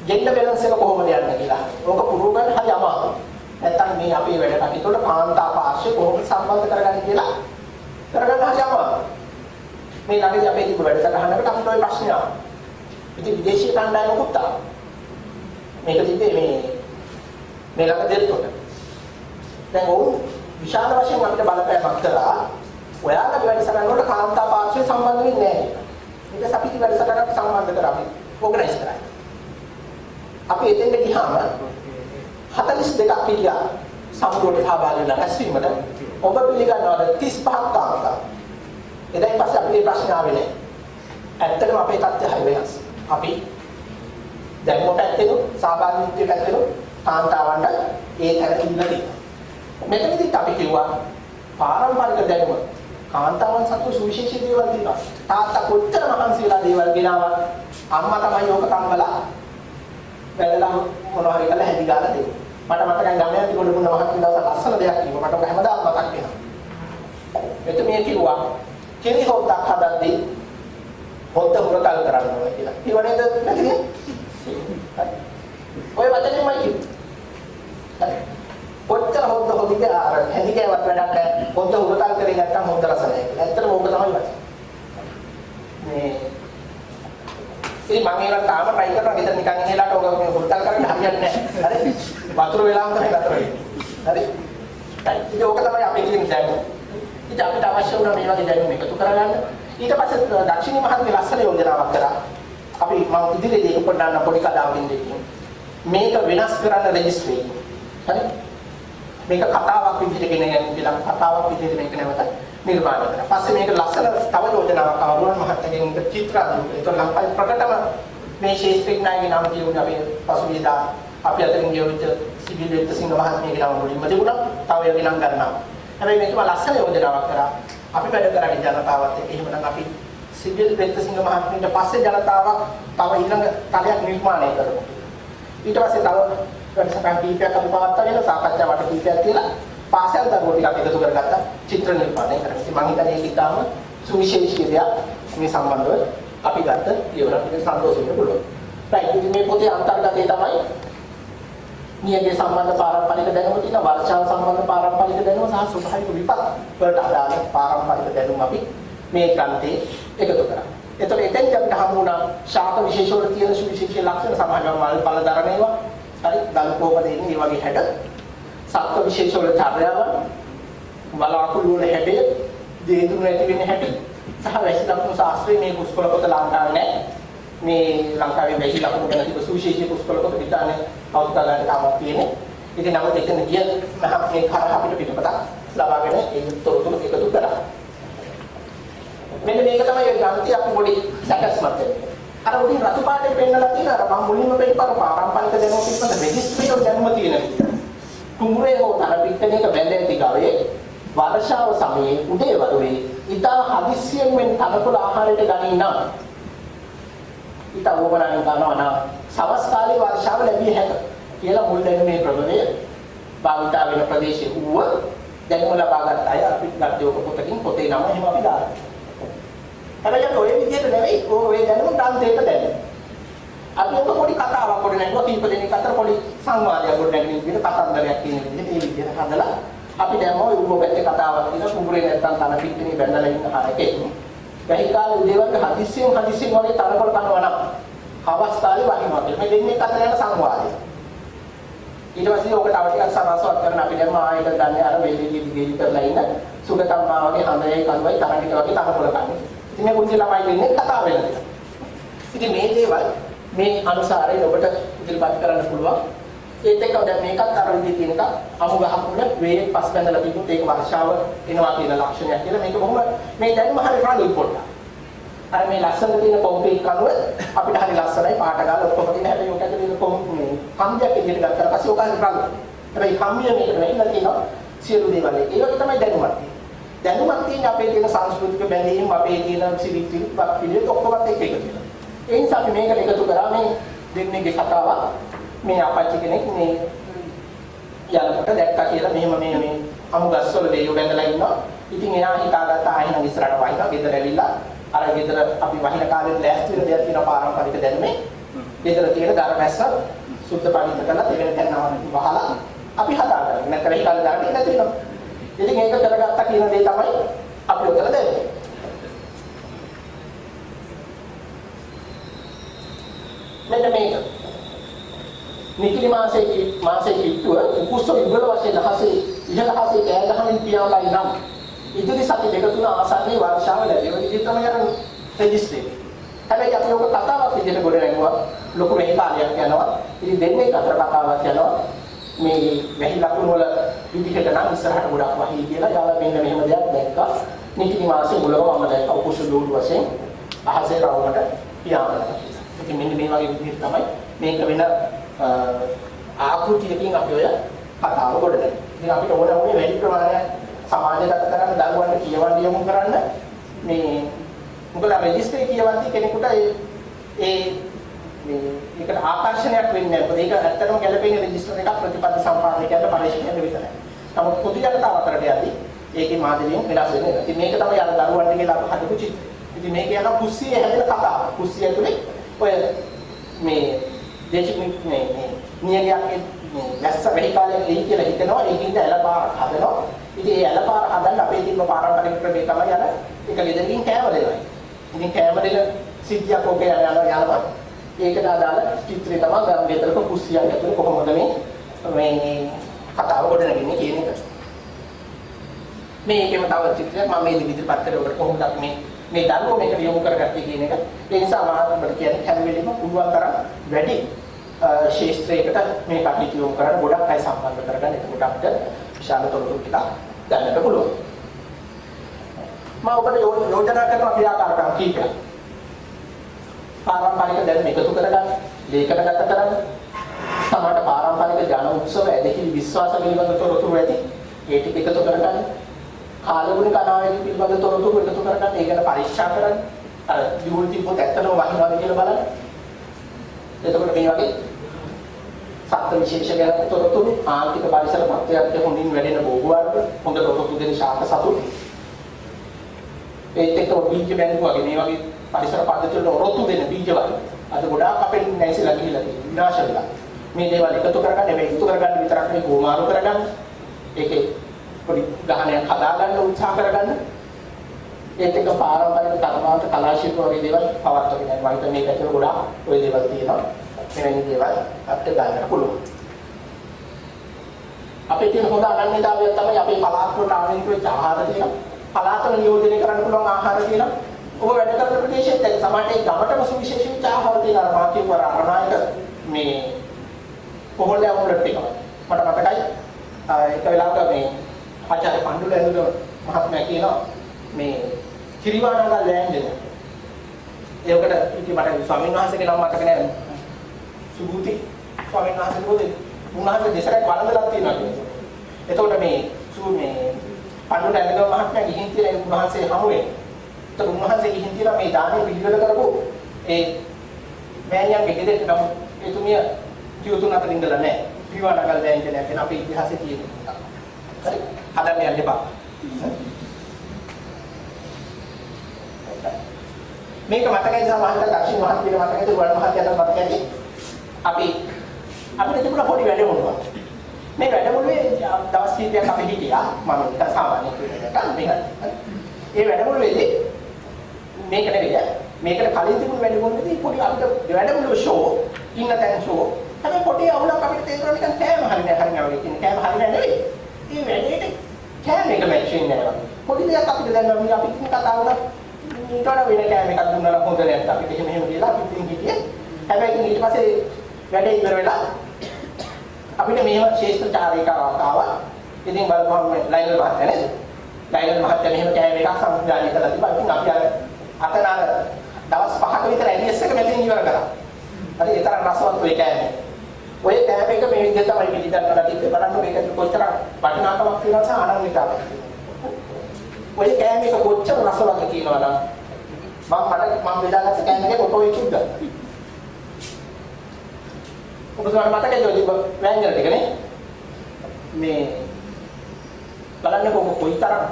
ජෙන්ඩර් බැලන්ස් එක කොහොමද යන්නේ කියලා. ඕක පුරුදු ගන්න හරි අමාරුයි. නැත්තම් මේ අපේ වැඩ කටයුතුවල කාන්තා පාර්ශ්වය කොහොමද සම්බන්ධ කරගන්නේ කියලා කරගන්න හරි අමාරුයි. මේ ළඟදී අපේ තිබු වැඩසටහනකට අපිට ওই ප්‍රශ්නය ආවා. ඉතින් විදේශීය කණ්ඩායමකුත් ආවා. මේක තිබ්බේ මේ ළඟ දෙත්තොට. දැන් ඔවුන් විශාල වශයෙන් අපිට බලපෑමක් කළා. ඔයාලා වැඩසටහන වලට කාන්තා පාර්ශ්වය සම්බන්ධ වෙන්නේ නැහැ කියලා. ඊට අපි වැඩසටහනට සම්බන්ධ කරා අපි ඕගනයිස් කරා. අපි එතෙන්ට ගියාම 42ක් පිළිගා සමුළුවට සහභාගී වෙලා රැස්වීමට ඔබ පිළිගන්නවද 35ක් කාන්තා. එදයින් පස්සේ අපිට ප්‍රශ්න ආවේ නැහැ. ඇත්තටම අපේ තත්ත්වය හරි වෙනස්. අපි දැන් මොකක්ද ඇත්තද සහභාගීත්වයට ඇත්තද කාන්තාවන්ට ඒ තැන ඉන්න තියෙනවා. මෙතනදිත් අපි කිව්වා පාරම්පරික දැනුම කාන්තාවන් සතු සුවිශේෂී දේවල් තියෙනවා. තාත්තා කොච්චර මහන්සි වෙලා දේවල් ගෙනාවා අම්මා තමයි ඕක තම්බලා වැදලා මොනවා හරි කරලා හැදි ගාලා දෙන්නේ. මට මතකයි ගමේ යද්දි ගොඩ මුණ මහත් දවසක් ලස්සන දෙයක් කිව්වා. මට ඔක හැමදාම මතක් වෙනවා. එතකොට මේ කිව්වා කෙනි හොද්දක් හදද්දී හොද්ද හුරතල් කරන්න ඕනේ කියලා. ඉව නේද නැතිද? ඔය වචනේමයි කිව්වේ. කොච්චර හොද්ද හොදිද අර හැදිකේවත් වැඩක් නැහැ. හොද්ද හුරතල් කරේ නැත්තම් හොද්ද රස නැහැ කියලා. ඇත්තටම ඕක තමයි වචනේ. මේ ඉතින් මම ඒකට තාම try කරනවා. ගෙදර නිකන් ඉන්නලාට ඕක මේ හුරතල් කරන්න හරියන්නේ නැහැ. හරි? වතුර වෙලාවම තමයි නතර වෙන්නේ. හරි? ඉතින් ඕක තමයි අපි කියන දැනුම. ඉතින් අපිට අවශ්‍ය වුණා මේ වගේ දැනුම එකතු කරගන්න. ඊට පස්සේ දක්ෂිණී මහත්මිය ලස්සන යෝජනාවක් කරා. අපි මම ඉදිරියේදී ඒක පොඩ්ඩක් පොඩි කතාවකින් දෙන්නේ. මේක වෙනස් කරන්න රෙජිස්ට්‍රි. හරි? මේක කතාවක් විදිහට ගෙන යන කතාවක් විදිහට මේක නැවත නිර්මාණය කරා. පස්සේ මේක ලස්සන තව යෝජනාවක් ආවරුවන් මහත්තයාගෙන් චිත්‍රාත්මක. ඒක ලංකාවේ ප්‍රකටම මේ ශාස්ත්‍රීය නායකගේ නම කියුණා අපි පසුගියදා අපි අතරින් ගෙවිච්ච සිවිල් වෙත්තසිංහ මහත්මියගේ නම මුලින්ම තිබුණා. තව යෝජන නම් ගන්නවා. හැබැයි මේක ලස්සන යෝජනාවක් කරා. අපි වැඩ කරන්නේ ජනතාවත් එක්ක. එහෙමනම් අපි සිවිල් වෙත්තසිංහ මහත්මියට පස්සේ ජනතාවක් තව ඊළඟ තලයක් නිර්මාණය කරමු. ඊට පස්සේ තව වැඩසටහන් කීපයක් අපි පවත්වාගෙන සාකච්ඡාවට කීපයක් තියලා පාසල් දරුවෝ ටිකක් එකතු කරගත්තා චිත්‍ර නිර්මාණය කරන්න. ඉතින් මම හිතන්නේ ඒක ඉතාම සුවිශේෂී දෙයක් මේ සම්බන්ධව අපි ගත්ත ලියවරක් ඉතින් සන්තෝෂ වෙන්න පුළුවන්. right ඉතින් මේ පොතේ අන්තර්ගතය තමයි නියගේ සම්බන්ධ පාරම්පරික දැනුම තියෙන වර්ෂාව සම්බන්ධ පාරම්පරික දැනුම සහ ස්වභාවික විපත් වලට අදාළ පාරම්පරික දැනුම අපි මේ ග්‍රන්ථයේ එකතු කරා. එතකොට එතෙන්දී අපිට හමු වුණා ශාක විශේෂ වල තියෙන සුවිශේෂී ලක්ෂණ සමාජව මල් ඵල දරන ඒවා. හරි දල්පෝපදේ ඉන්නේ මේ වගේ හැඩ. සත්ත්ව විශේෂ වල චර්යාව, වලාකුළු වල හැඩය, දේදුණු ඇති වෙන හැටි සහ වැසි ලකුණු ශාස්ත්‍රයේ මේ පුස්කොළ පොත ලංකාවේ නැහැ. මේ ලංකාවේ වැසි ලකුණු ගැන තිබු සුවිශේෂී පුස්කොළ පොත පිටානේ අවුත් ගන්න තාමත් තියෙන්නේ. ඉතින් නමුත් එතන ගිය මම මේ කරා අපිට පිටපතක් ලබාගෙන ඒ තොරතුරු එකතු කරා. මෙන්න මේක තමයි ග්‍රන්ථය අපි පොඩි සැකස්මත් වෙන්නේ. අර උඩින් රතු පාටේ පෙන්නලා තියෙන අර මම මුලින්ම පෙන්නපර පාරම්පරික දැනුම පිළිබඳ රෙජිස්ට්‍රි වල දැනුම තියෙන විදිහ. කුඹුරේ හෝ තර පිටකේක බැඳ ඇති ගවයේ වර්ෂාව සමයේ උදේ වරුවේ ඉතා හදිස්සියෙන් මෙන් තනකොළ ආහාරයට ගනී නම් ඉතා ඕමනාවෙන් ගන්නවා නම් සවස් කාලේ වර්ෂාව ලැබිය හැක කියලා මුල් දැනුමේ ප්‍රබලය භාවිතා වෙන ප්‍රදේශයේ වූව දැනුම ලබාගත් අය අපි ගද්දෝක පොතකින් පොතේ නම එහෙම අපි දානවා. හැබැයි අපි ඔය විදිහට නෙවෙයි ඔය දැනුම ග්‍රන්ථයක දැනුම. අපි ඔක පොඩි කතාවක් පොඩි නැගුවා කීප දෙනෙක් අතර පොඩි සංවාදයක් ගොඩ නැගෙන විදිහට කතන්දරයක් කියන විදිහට මේ විදිහට හදලා අපි දැන් ඔය උඹ පැත්තේ කතාවක් කියන කුඹුරේ නැත්තම් තන පිටිනේ බැඳලා ඉන්න හරකේ. වැහි කාලේ උදේ වගේ හදිස්සියෙන් වගේ තරකොළ කනවා නම් හවස් කාලේ වහිනවා. මේ දෙන්නේ අතර යන සංවාදය. ඊට පස්සේ ඔක තව ටිකක් සරසවත් කරන අපි දැන් ආයෙත් ගන්න අර වේලෙලි දිගෙලි කරලා ඉන්න සුගතම්මා වගේ හඳේ කනුවයි තරකිට වගේ තරකොළ කන්නේ. ඉතින් මේ පුංචි ළමයි දෙන්නේ කතා වෙලා. ඉතින් මේ දේවල් මේ අනුසාරයෙන් ඔබට ඉදිරිපත් කරන්න පුළුවන්. ඒත් එක්ක දැන් මේකත් අර විදිහේ තියෙන එක අමු ගහක් උඩ වේගෙන් පස් බැඳලා තිබුත් ඒක වර්ෂාව එනවා කියන ලක්ෂණයක් කියලා මේක බොහොම මේ දැනුම හරි රාගුයි පොඩ්ඩක්. අර මේ ලස්සන තියෙන කොම්පීට් කනුව අපිට හරි ලස්සනයි පාට ගාලා ඔක්කොම තියෙන හැබැයි ඔක ඇතුලේ කොම්පීට් කම්බියක් විදිහට ගත්තාට පස්සේ ඔක හරි රාගුයි. හැබැයි කම්බිය මේකට වෙයිලා තියෙනවා සියලු දේවල්. ඒක තමයි දැනුමක් තියෙන්නේ. දැනුමක් තියෙන අපේ තියෙන සංස්කෘතික බැඳීම් අපේ තියෙන සිවිල් පිළිවෙත් ඔක්කොමත් එක්ක එකතු වෙනවා. ඒ නිසා අපි මේකට එකතු කරා මේ දෙන්නේගේ කතාවක්. මේ අපච්චි කෙනෙක් මේ යනකොට දැක්කා කියලා මෙහෙම මේ අමු ගස්වල දෙයියෝ බැඳලා ඉන්නවා. ඉතින් එයා හිතාගත්ත ආයෙත් ඉස්සරහට වහිනවා. ගෙදර ඇවිල්ලා අර ගෙදර අපි වහින කාලේ ලෑස්ති වෙන දෙයක් තියෙන පාරම්පරික දැනුමේ ගෙදර තියෙන ගරමැස්ස සුද්ධ පරිත්‍ත කරලා දෙවෙනි තැනවම වහලා අපි හදාගන්න. නැත්නම් ඒ කාලේ දාන්න ඉඳලා තියෙනවා. ඉතින් ඒක කරගත්තා කියන දේ තමයි අපි උතර දෙන්නේ. මෙන්න මේක. නිකිලි මාසේ කිට්ටුව උකුස්සෝ ඉබල වශයෙන් දහසේ ඉහළ හසේ කෑ ගහමින් පියාඹයි නම් ඉදිරි සති දෙක තුන ආසන්නයේ වර්ෂාව ලැබෙන විදිහ තමයි යන රෙජිස්ට්‍රි. හැබැයි අපි ඔක කතාවක් විදිහට ගොඩ නැගුවා ලොකු වෙහි කාලයක් යනවා. ඉතින් දෙන්නේ අතර කතාවක් යනවා. මේ වැහි ලකුණු වල විදිහට නම් ඉස්සරහට ගොඩක් වහී කියලා යාලා මෙන්න මෙහෙම දෙයක් දැක්කා. නිකිලි මාසේ මුලම මම දැක්කා උකුස්සෝ දෝඩු වශයෙන් අහසේ රවුමට පියාඹනවා. ඉතින් මෙන්න මේ වගේ විදිහට තමයි මේක වෙන ආකෘතියකින් අපි ඔය කතාව ගොඩනගන්නේ. ඉතින් අපිට ඕන වුණේ වැඩි ප්‍රමාණයක් සමාජගත කරන්න දරුවන්ට කියවන්න යොමු කරන්න මේ මොකද රෙජිස්ටර් කියවන්නේ කෙනෙකුට ඒකට ආකර්ෂණයක් වෙන්නේ නැහැ. මොකද ඒක ඇත්තටම ගැළපෙන රෙජිස්ටර් එකක් ප්‍රතිපත්ති සම්පාදකයන්ට පරිශීලනය විතරයි. නමුත් පොදු ජනතාව අතරට යද්දී ඒකේ මාධ්‍යයෙන් වෙනස් වෙන්නේ නැහැ. ඉතින් මේක තමයි අර දරුවන්ට කියලා හදපු චිත්‍රය. ඉතින් මේක යන කුස්සියේ හැදෙන කතාව. කුස්සිය ඇතුලේ ඔය මේ දේශික මේ නියගයක් දැස්ස වෙහි කාලේ එයි කියලා හිතනවා. ඒකින්ද ඇලපාරක් හදනවා. ඉතින් ඒ ඇලපාර හදන්න අපේ තිබ්බ පාරම්පරික ක්‍රමේ තමයි අර එක ගෙදරකින් කෑම දෙනවා. ඉතින් කෑම දෙන සිද්ධියක් ඔකේ යනවා. ඒකට අදාළ චිත්‍රය තමයි ගම් ගෙදරක කුස්සියක් ඇතුලේ කොහොමද මේ කතාව ගොඩ නැගෙන්නේ කියන එක. මේකෙම තව චිත්‍රයක් මම මේ ඉදිරිපත් කරේ ඔබට කොහොමද මේ දරුවෝ මේක යොමු කරගත්තේ කියන එක. ඒ නිසා මම ඔබට කියන්නේ හැම වෙලෙම පුළුවන් තරම් වැඩි ශාස්ත්‍රයකට මේ කටයුතු යොමු කරන්න ගොඩක් අය සම්බන්ධ කරගන්න. එතකොට අපිට විශාල තොරතුරු ටිකක් ගන්නට පුළුවන්. මම ඔබට යෝජනා කරන ක්‍රියාකාරකම් කීපයක්. පාරම්පරික දැනුම එකතු කරගන්න, ලේඛනගත කරන්න, සමහරට පාරම්පරික ජන උත්සව ඇදහිලි විශ්වාස පිළිබඳ තොරතුරු ඇති ඒ ටික එකතු කරගන්න, කාලගුණ කතාවේදී පිළිබඳ තොරතුරු එකතු කරගන්න, ඒක ගැන පරීක්ෂා කරන්න, අර දියුල් තිබ්බොත් ඇත්තටම වහිනවද කියලා බලන්න. එතකොට මේ වගේ සත්ත්ව විශේෂ ගැන තොරතුරු, ආර්ථික පරිසර තත්ත්වයක් හොඳින් වැඩෙන බෝගුවර්ග, හොඳ තොරතුරු දෙන ශාක සතුන්, ඒත් එක්ක බීජ බැංකුව වගේ මේ වගේ පරිසර පද්ධති වල ඔරොත්තු දෙන බීජ වර්ග අද ගොඩාක් අපෙන් නැසිලා ගිහිල්ලා තියෙනවා, විනාශ වෙලා. මේ දේවල් එකතු කරගන්න, මේ එකතු කරගන්න විතරක් නෙවෙයි ගෝමාරු කරගන්න. ඒකේ පොඩි ගහනයක් හදාගන්න උත්සාහ කරගන්න. ඒත් එක්ක පාරම්පරික කර්මාන්ත කලා ශිල්ප වගේ දේවල් පවත්වාගෙන යනවා. මම මේක ඇතුළේ ගොඩාක් ওই දේවල් තියෙනවා. මෙවැනි දේවල් අපිට ගන්න පුළුවන්. අපේ තියෙන හොඳ අනන්‍යතාවය තමයි අපේ පළාත් වලට ආවෙන්න වෙච්ච ආහාර තියෙනවා. පළාතම නියෝජනය කරන්න පුළුවන් ආහාර තියෙනවා. ඔබ වැඩ කරන ප්‍රදේශෙත් එක්ක සමහරට ඒ ගමටම සුවිශේෂ වෙච්ච ආහාර තියෙනවා. මා කියවර අරණායක මේ කොහොල්ල යමුලට එකම. මට මතකයි එක වෙලාවක මේ ආචාර්ය පණ්ඩුල ඇඳුන මහත්මයා කියනවා මේ කිරිවාණගල් ලෑන්ඩ් ඒකට ඉතින් මට ස්වාමීන් වහන්සේගේ නම මතක නැහැ. සුබුති ස්වාමීන් වහන්සේ මොකද උන්වහන්සේ දෙසරක් වළඳලා තියෙනවා කියන්නේ. එතකොට මේ පණ්ඩුල ඇඳුන මහත්මයා ගිහින් තියෙන උන්වහන්සේ හමුවේ. ඒතර උන්වහන්සේ ගිහින් තියෙනවා මේ දානේ පිළිවෙල කරපු ඒ මෑණියන්ගේ ගෙදරට නම් එතුමිය ජීවිතුන් අතර ඉඳලා නැහැ. කිරිවාණගල් ලෑන්ඩ් කියන අපේ ඉතිහාසයේ තියෙන එක. හරි. හදන්න යන්න එපා. මේක මතකයි සමහරවිට දක්ෂිණ මහත්මිය මතකයි දුවල් මහත්මියට මතකයි අපිට තිබුණ පොඩි වැඩමුළුවක්. මේ වැඩමුළුවේ දවස් කිහිපයක් අපි හිටියා. මම නිකන් සාමාන්‍ය කෙනෙක්ට මේක. ඒ වැඩමුළුවේදී මේක නෙවෙයි. මේකට කලින් තිබුණ වැඩමුළුවේදී පොඩි අපිට වැඩමුළුව ෂෝ ඉන්න තැන් ෂෝ. හැබැයි පොඩි අවුලක් අපිට තේරුණා නිකන් කෑම හරිනේ වගේ කියන්නේ කෑම හරිනේ නෙවෙයි. මේ වැඩේට කෑම එක මැච් වෙන්නේ නැහැ වගේ. පොඩි දෙයක් අපිට දැන් අපි ඉතින් කතා වුණා ඊට වඩා වෙන කෑම එකක් දුන්නා නම් හොඳ නැත්නම් අපිට එහෙම කියලා අපි ඉතින් හිටියේ. හැබැයි ඉතින් ඊට පස්සේ වැඩේ ඉවර වෙලා අපිට මේව ශේෂ්ත්‍රචාරිකාවක් ආවා. ඉතින් බලපුවම ලයිනල් මහත්තයා නේද? ලයිනල් මහත්තයා මෙහෙම කෑම එකක් සම්පූර්ණ කරලා තිබ්බා. ඉතින් අපි අතන දවස් 5ක විතර ඇලියස් එක මෙතෙන් ඉවර කරා. හරි ඒ තරම් රසවත් ඔය කෑම. ඔය කෑම එක මේ විදිහට තමයි පිළිදන් කරලා තිබ්බේ. බලන්න මේක කොච්චර වටිනාකමක් තියෙනවද සහ අනන්‍යතාවක් තියෙනවද? ඔය කෑම එක කොච්චර රසවත් කියනවද? මම බෙදාගත්ත කෑම එකේ ෆොටෝ එකක් ගත්තා. ඔබතුමාට මතකද ඔය වෑංජන ටික නේ? මේ බලන්න කොයිතරම්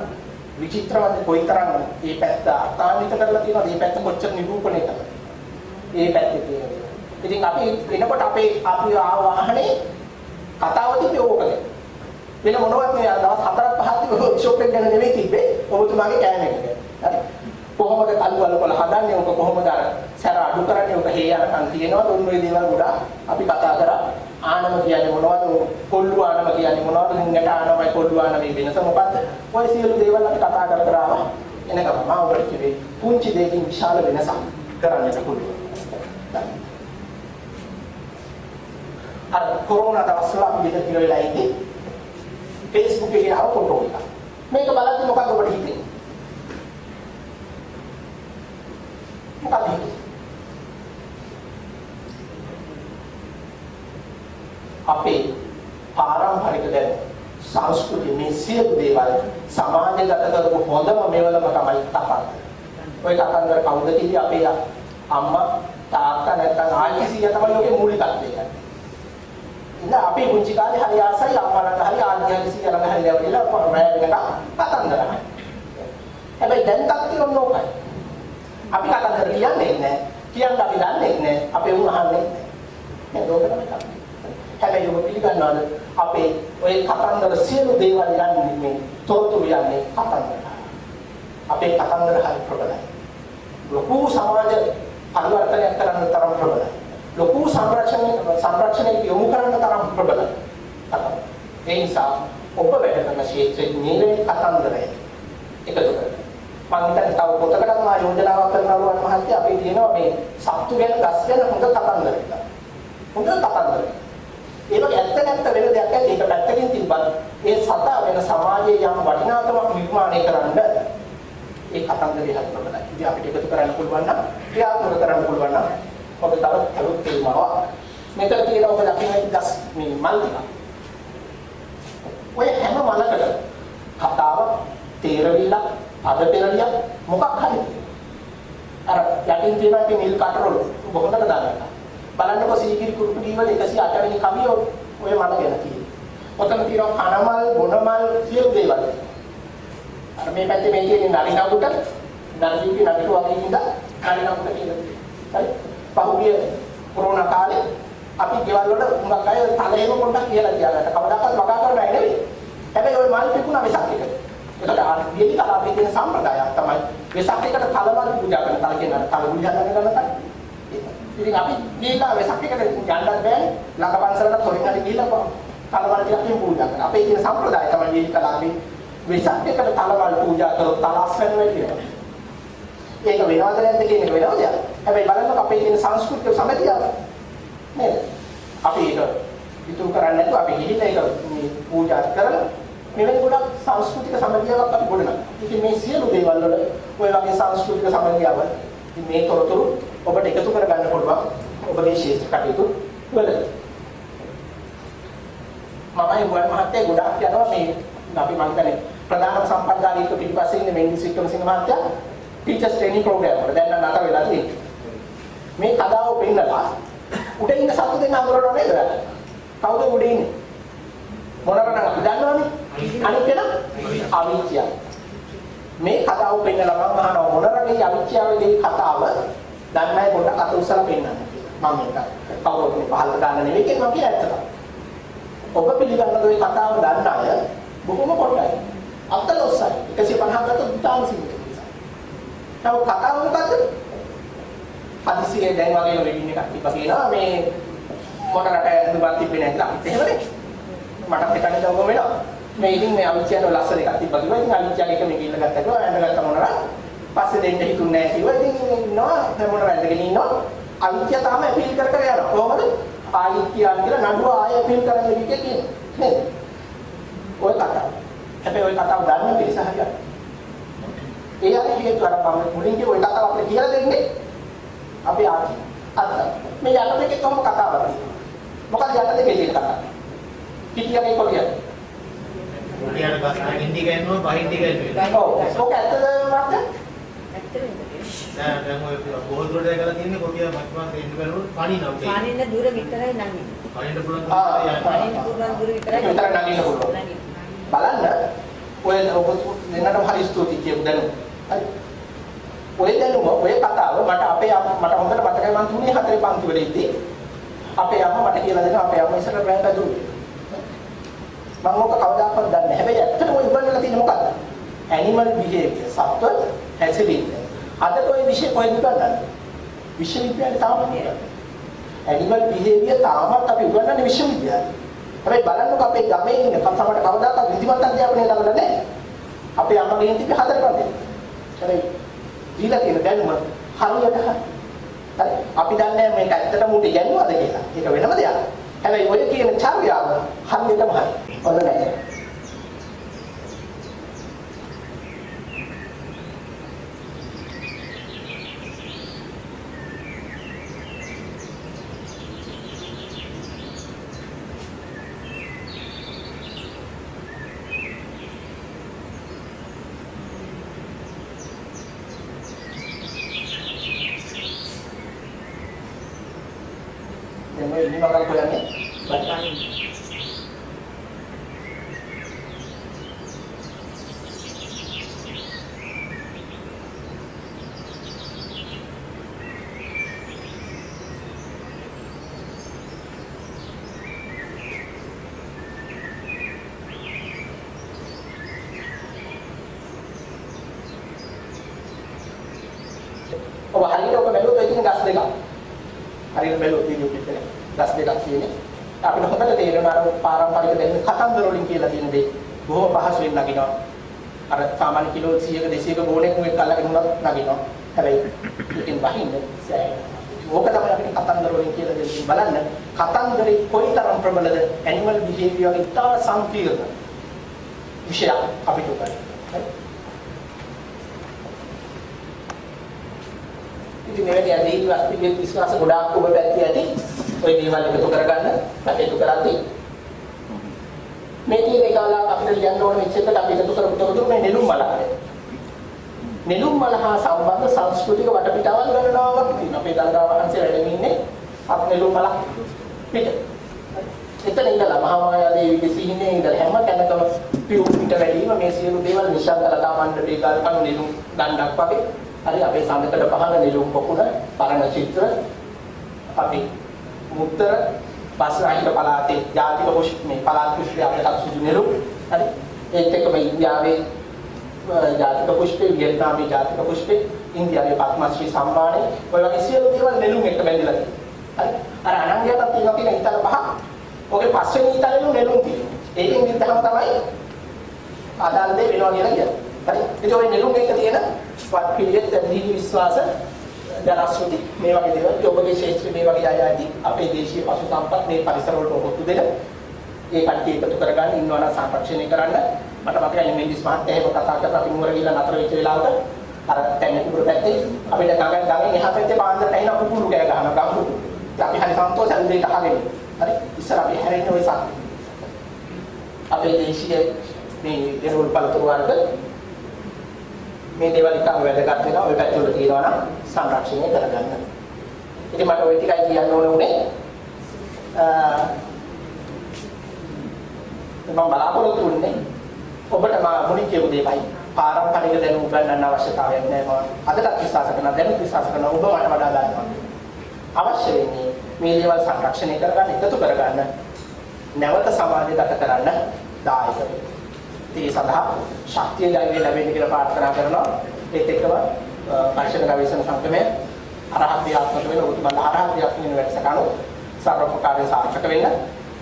විචිත්‍රවද කොයිතරම් මේ පැත්ත අතාවිත කරලා තියෙනවද? මේ පැත්ත කොච්චර නිරූපණය කරලා. මේ පැත්තේ තියෙනවා. ඉතින් අපි එනකොට අපි වාහනේ කතාව තිබ්බේ ඕකද? වෙන මොනවත් නෙවෙයි දවස් 4ක් 5ක් තිබ්බ වර්ක්ෂොප් එක ගැන නෙවෙයි තිබ්බේ ඔබතුමාගේ කෑම එක ගැන. හරි. කොහොමද කල්වල කොල හදන්නේ? ඔක කොහොමද අර සැර අඩු කරන්නේ? ඔක හේ යනකන් තියෙනවද? ඔන්න ඔය දේවල් ගොඩාක් අපි කතා කරා. ආනම කියන්නේ මොනවද? කොල්ලු ආනම කියන්නේ මොනවද? නින්ගට ආනමයි කොල්ලු ආනමයි වෙනස මොකද්ද? ඔය සියලු දේවල් අපි කතා කර ආවා. එනකම් මම ඔබට කිව්වේ පුංචි දෙයකින් විශාල වෙනසක් කරන්නට පුළුවන්. අර කොරෝනා දවස්වල අපි දෙක කියලා වෙලා ඉන්නේ Facebook එකේ ආව ෆොටෝ එක. මේක බලද්දි මොකක්ද ඔබට හිතෙන්නේ? මොකක්ද හිතෙන්නේ? අපේ පාරම්පරික දැනුම සංස්කෘතිය මේ සියලු දේවල් සමාජගත කරපු හොඳම මෙවලම තමයි තපන්න. ඔය කතන්දර කවුද කිව්වේ? අපේ අම්මා තාත්තා නැත්නම් ආච්චි තමයි ඔගේ මූලිකත්වය. ඉතින් අපි පුංචි කාලේ හරි ආසයි අම්මාලට හරි ආච්චි ළඟ හරි ලැබිලා රෑ වෙනකම් කතන්දර අහන්න. හැබැයි දැන් තත්ත්වය ඕනෝකයි. අපි කතන්දර කියන්නේ නැහැ. කියන්න අපි දන්නේ නැහැ. අපේ උන් අහන්නේ නැහැ. මේ ලෝකෙ තමයි තමයි. හැබැයි ඔබ පිළිගන්නවද අපේ ඔය කතන්දර සියලු දේවල් යන්නේ මේ තොරතුරු යන්නේ කතන්දර. අපේ කතන්දර හරි ප්‍රබලයි. ලොකු සමාජ පරිවර්තනයක් කරන්න තරම් ප්‍රබලයි. ලොකු සංරක්ෂණයට යොමු කරන්න තරම් ප්‍රබලයි. ඒ නිසා ඔබ වැඩ කරන ක්ෂේත්‍රයේ නිවැරදි කතන්දරය එකතු කරගන්න. මම හිතන්නේ තව පොතකටත් මා යෝජනාවක් කරනවා මහත්තයා අපි කියනවා මේ සත්තු ගැන ගස් ගැන හොඳ කතන්දර එකක්. හොඳ කතන්දර. ඒ වගේ ඇත්ත නැත්ත වෙන දෙයක් ඇයි ඒක පැත්තකින් තිබ්බත් ඒ සතා වෙන සමාජයේ යම් වටිනාකමක් නිර්මාණය කරන්න ඒ කතන්දරය හරි ප්‍රබලයි. ඉතින් අපිට එකතු කරන්න පුළුවන් නම් ක්‍රියාත්මක කරන්න පුළුවන් නම් ඔබ තව අලුත් තේමාවක් මෙතන තියෙන ඔබ දකින්න ගස් මේ මල් ටික. ඔය හැම මලකට කතාව තේරවිල්ල අද පෙරලියක් මොකක් හරි අර යටින් තියෙන ඉතින් නිල් කටරොල් ඔබ හොඳට දාගන්න. බලන්නකො සීගිරි කුරුපුඩි වල 108 වෙනි කවිය ඔය මල ගැන තියෙනවා. ඔතන තියෙනවා කනමල් බොනමල් සියලු දේවල්. අර මේ පැත්තේ මේ තියෙන නරිනගුට නරින්ගේ නගට වගේ ඉඳලා නරිනගුට කියලා. හරි. පහුගිය කොරෝනා කාලේ අපි ගෙවල් වල හුඟක් අය තලෙම පොඩ්ඩක් කියලා තියාගත්තා. කවදාකවත් වගා කරන්නේ නැහැ නෙවෙයි. හැබැයි ওই මල් පිපුණා වෙසක් එකට. ඒකට ආර්යලි කලාවේ තියෙන සම්ප්‍රදායක් තමයි වෙසක් එකට තලමල් පූජා කරන තල කියන තල පූජා කරන එක. ඉතින් අපි ගිහිල්ලා වෙසක් එකට යන්නත් බෑනේ. ළඟ පන්සලට තොරින් හරි ගිහිල්ලා තලමල් ටිකක් පූජා කරනවා. අපේ තියෙන සම්ප්‍රදාය තමයි මේ කලාවේ වෙසක් එකට තලමල් පූජා කරොත් තලස් වෙනවා කියනවා. ඒක වෙනවද නැද්ද කියන එක වෙනවද? හැබැයි බලන්න අපේ තියෙන සංස්කෘතික සමතිය නේද? අපි ඒක ඉතුරු කරන්නේ නැතුව අපි ගිහිල්ලා ඒක මේ පූජා කරලා මෙවැනි ගොඩක් සංස්කෘතික සමතියාවක් අපි ගොඩනගනවා. ඉතින් මේ සියලු දේවල් වල ඔය වගේ සංස්කෘතික සමතියාව ඉතින් මේ තොරතුරු ඔබට එකතු කරගන්න පුළුවන් ඔබගේ ශේෂ්ඨ කටයුතු වල. මමයි වුණ මහත්තයා ගොඩක් යනවා මේ අපි මම කියන්නේ ප්‍රධාන සම්පන්දාලික පිටිපස්සේ ඉන්න මෙන්ඩිස් වික්‍රමසිංහ මහත්තයා ටීචර්ස් ට්‍රේනින් ප්‍රෝග්‍රෑම් වල දැන් නම් නතර වෙලා තියෙන්නේ. මේ කතාව පෙන්නලා උඩ ඉන්න සතු දෙන්න අඳුරනව නේද? කවුද උඩ ඉන්නේ? මොනකට අපි දන්නවනේ. අනිත් කෙනා අවිච්ඡය. මේ කතාව පෙන්නලා මම අහනවා මොනරගේ අවිච්ඡයාවේ කතාව දන්නයි පොඩ්ඩක් අත උස්සලා පෙන්නන්න. මම මේක කවුරුත් පහල දාන්න නෙවෙයි කියන මම කියන ඇත්තට. ඔබ පිළිගන්නද ওই කතාව දන්න අය බොහොම පොඩ්ඩයි. අතල උස්සයි. 150 ගත්තොත් තාම සිද්ධ. තව කතාව මොකද්ද? හදිසියේ දැන් වගේ වෙඩින් එකක් තිබ්බා කියනවා මේ මොනකට ඇඳුමක් තිබ්බේ නැහැ කියලා අපිත් එහෙමනේ. මට හිතන්නේ දවම වෙනවා. මේ ඉතින් මේ අවිච්ඡයන ලස්සන එකක් තිබ්බා කිව්වා. ඉතින් අවිච්ඡයක එක මේ ගිල්ල ගත්තා කිව්වා. ඇඳගත්ත මොනරා. පස්සේ දෙන්න හිතුන්නේ නැහැ කිව්වා. ඉතින් ඉන්නවා දැන් මොනරා ඇඳගෙන ඉන්නවා. අවිච්ඡය තාම අපීල් කර කර යනවා. කොහොමද? ආයි කියන කියලා නඩුව ආයෙ අපීල් කරන්න විදිහ කියනවා. නේද? ඔය කතාව. හැබැයි ඔය කතාව දන්න පිරිස හරියට. ඒ අර හේතු අර මම මුලින් කිව්ව ඔය කතාව අපිට කියලා දෙන්නේ අපි ආදි. අද මේ යට දෙකේ කොහොම කතාවක් තියෙනවා. මොකක්ද යට දෙකේ තියෙන කතාව? පිටියගේ කොටියක්. කොටියට ගස්න ඉන්දි ගන්නවා බහින්දි ගන්නවා. ඔව්. ඔක ඇත්තද මක්ද? ඇත්තද? දැන් ඔය බෝල් රෝඩ් එක ගලා තියෙන්නේ කොටිය මත්මත් එන්න බැලුවොත් පණිනවා. පණින්න දුර විතරයි නගින්නේ. පණින්න පුළුවන් පණින්න පුළුවන් දුර විතරයි. විතර නගින්න පුළුවන්. බලන්න ඔය ඔබ දෙන්නටම හරි ස්තුතියි කියමු දැනුම. හරි. ඔය දැනුම ඔය කතාව මට අපේ මට හොඳට මතකයි මම 3 4 පන්ති වල ඉද්දී අපේ අම්මා මට කියලා දෙනවා අපේ අම්මා ඉස්සරහ බෑන්ට දුන්නේ. මම ඔක කවදාකවත් දන්නේ නැහැ. හැබැයි ඇත්තටම ඔය උගන්වලා තියෙන්නේ මොකක්ද? ඇනිමල් බිහේවියර් සත්ව හැසිරීම. අද ඔය විෂය කොහෙද උගන්වන්නේ? විශ්වවිද්‍යාලේ තාම නෑ. ඇනිමල් බිහේවියර් තාමත් අපි උගන්වන්නේ විශ්වවිද්‍යාලේ. හැබැයි බලන්නකො අපේ ගමේ ඉන්න කතාවට කවදාකවත් විධිමත් අධ්‍යාපනය ලැබලා නැහැ. අපේ අම්මා ගෙන් තිබ්බේ 4 පන්තියේ. හැබැයි දීලා තියෙන දැනුම හරියට හරි. අපි දන්නේ මේක ඇත්තටම උට ඉගෙනුවද කියලා. ඒක වෙනම දෙයක්. හැබැයි ඔය කියන චර්යාව හරියටම හරි. ඔන්න නැහැ. ini bakal goyangnya batang ini. Oh, hari ini aku melu tuh itu gas dekat. Hari ini melu video kita. දස් දෙකක් කියන්නේ අපිට හොඳට තේරෙනවා අර පාරම්පරික දෙන්නේ කතන්දර වලින් කියලා තියෙන දේ බොහොම පහසුවෙන් නගිනවා අර සාමාන්‍ය කිලෝ 100ක 200ක ගෝණයක් මුෙක් අල්ලගෙන උනත් නගිනවා. හැබැයි පිටින් බහින්නේ ඕක තමයි අපිට කතන්දර වලින් කියලා දෙන්නේ. බලන්න කතන්දරේ කොයිතරම් ප්‍රබලද ඇනිමල් බිහේවියර් එක ඉතා සංකීර්ණ විෂයක් අපිට උගන්වනවා. ඉතින් මේකේ ඇදී වස්තුවේ විශ්වාස ගොඩාක් ඔබ පැත්තේ ඇති. ඔය දේවල් එකතු කරගන්න කටයුතු කරද්දී මේ තියෙන කාලා අපිට ලියන්න ඕන වෙච්ච එකට අපි එකතු කරපු මේ නෙළුම් මලක්. නෙළුම් මල හා සම්බන්ධ සංස්කෘතික වටපිටාවල් ගණනාවක් තියෙනවා. අපේ ගංගා වහන්සේ වැඩම ඉන්නේ අත් නෙළුම් මලක් පිට. එතන ඉඳලා මහා මායා දේවිගේ සිහිනේ ඉඳලා හැම තැනකම පියු පිට වැඩිම මේ සියලු දේවල් නිශ්ශබ්ද කතා මණ්ඩපේ ගල්කණු නෙළුම් දණ්ඩක් වගේ. හරි අපේ සම්මතකට පහළ නෙළුම් පොකුණ පරණ චිත්‍ර අපි මුත්තර බස්නාහිර පළාතේ ජාතික පුෂ්ප මේ පළාත් පුෂ්පය අපිට සුදු නෙළුම් හරි ඒත් එක්කම ඉන්දියාවේ ජාතික පුෂ්පේ වියට්නාමයේ ජාතික පුෂ්පේ ඉන්දියාවේ පද්මශ්‍රී සම්මානය ඔය වගේ සියලු දේවල් නෙළුම් එක්ක බැඳලා තියෙනවා හරි අර අනංගයටත් තියෙනවා කියන ඊතල පහ ඔගේ පස්වෙනි ඊතලෙම නෙළුම් තියෙනවා ඒකෙන් විතරම තමයි ආදාළ දෙ වෙනවා කියලා කියන්නේ හරි ඉතින් ඔය නෙළුම් එක්ක තියෙන වත් පිළියෙත් දීවි විශ්වාස දරස්වති මේ වගේ දේවල් ඔබගේ ශාස්ත්‍රීය මේ වගේ අය ඇති අපේ දේශීය පශු සම්පත් මේ පරිසර වලට ඔපොත්තු දෙන ඒ කට්ටිය එකතු කරගන්න ඉන්නවා නම් සංරක්ෂණය කරන්න මට මතකයි මෙන්ඩිස් මහත්තයා එහෙම කතා කරලා අපි නුවර ගිහලා නතර වෙච්ච වෙලාවක අර තැන්නේ කුඹුර පැත්තේ අපිට ගඟෙන් එහා පැත්තේ පාන්දරට ඇහිලා කුකුළු කෑ ගහනවා ගම්කුළු. අපි හරි සන්තෝෂයෙන් දෙයට අහගෙන. හරි ඉස්සර අපි හැරෙන්නේ ඔය සත්. අපේ දේශීය මේ දෙරවල් පළතුරු වර්ග මේ දේවල් ඉතාම වැදගත් වෙනවා ඔය පැත්තේ වල තියෙනවා නම් සංරක්ෂණය කරගන්න. ඉතින් මට ওই ටිකයි කියන්න ඕනේ උනේ. මම බලාපොරොත්තු වෙන්නේ ඔබට මම මුලින් කියපු දේවයි පාරම්පරික දැනුම උගන්වන්න අවශ්‍යතාවයක් නැහැ මම අදටත් විශ්වාස කරනවා දැනුත් විශ්වාස කරනවා ඔබ මට වඩා ගන්නවා. අවශ්‍ය වෙන්නේ මේ දේවල් සංරක්ෂණය කරගන්න එකතු කරගන්න නැවත සමාජගත කරන්න දායක වෙන්න. ඒ සඳහා ශක්තිය ධෛර්යය ලැබෙන්න කියලා ප්‍රාර්ථනා කරනවා. ඒත් එක්කම පරිශන ගවේෂණ සංගමය අරහත් ක්‍රියාත්මක වෙන උතුම්බල අරහත් ක්‍රියාත්මක වෙන වැඩසටහන සර්වපකාරයෙන් සාර්ථක වෙන්න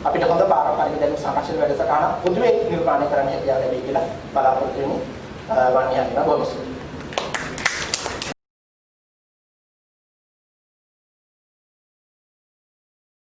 අපිට හොඳ පාරම්පරික දැනුම් සංරක්ෂණ වැඩසටහන පුදුමේ නිර්මාණය කරන්න හැකියාව ලැබෙයි කියලා බලාපොරොත්තු වෙමු. වන්නියන්ලා බොහොම ස්තුතියි.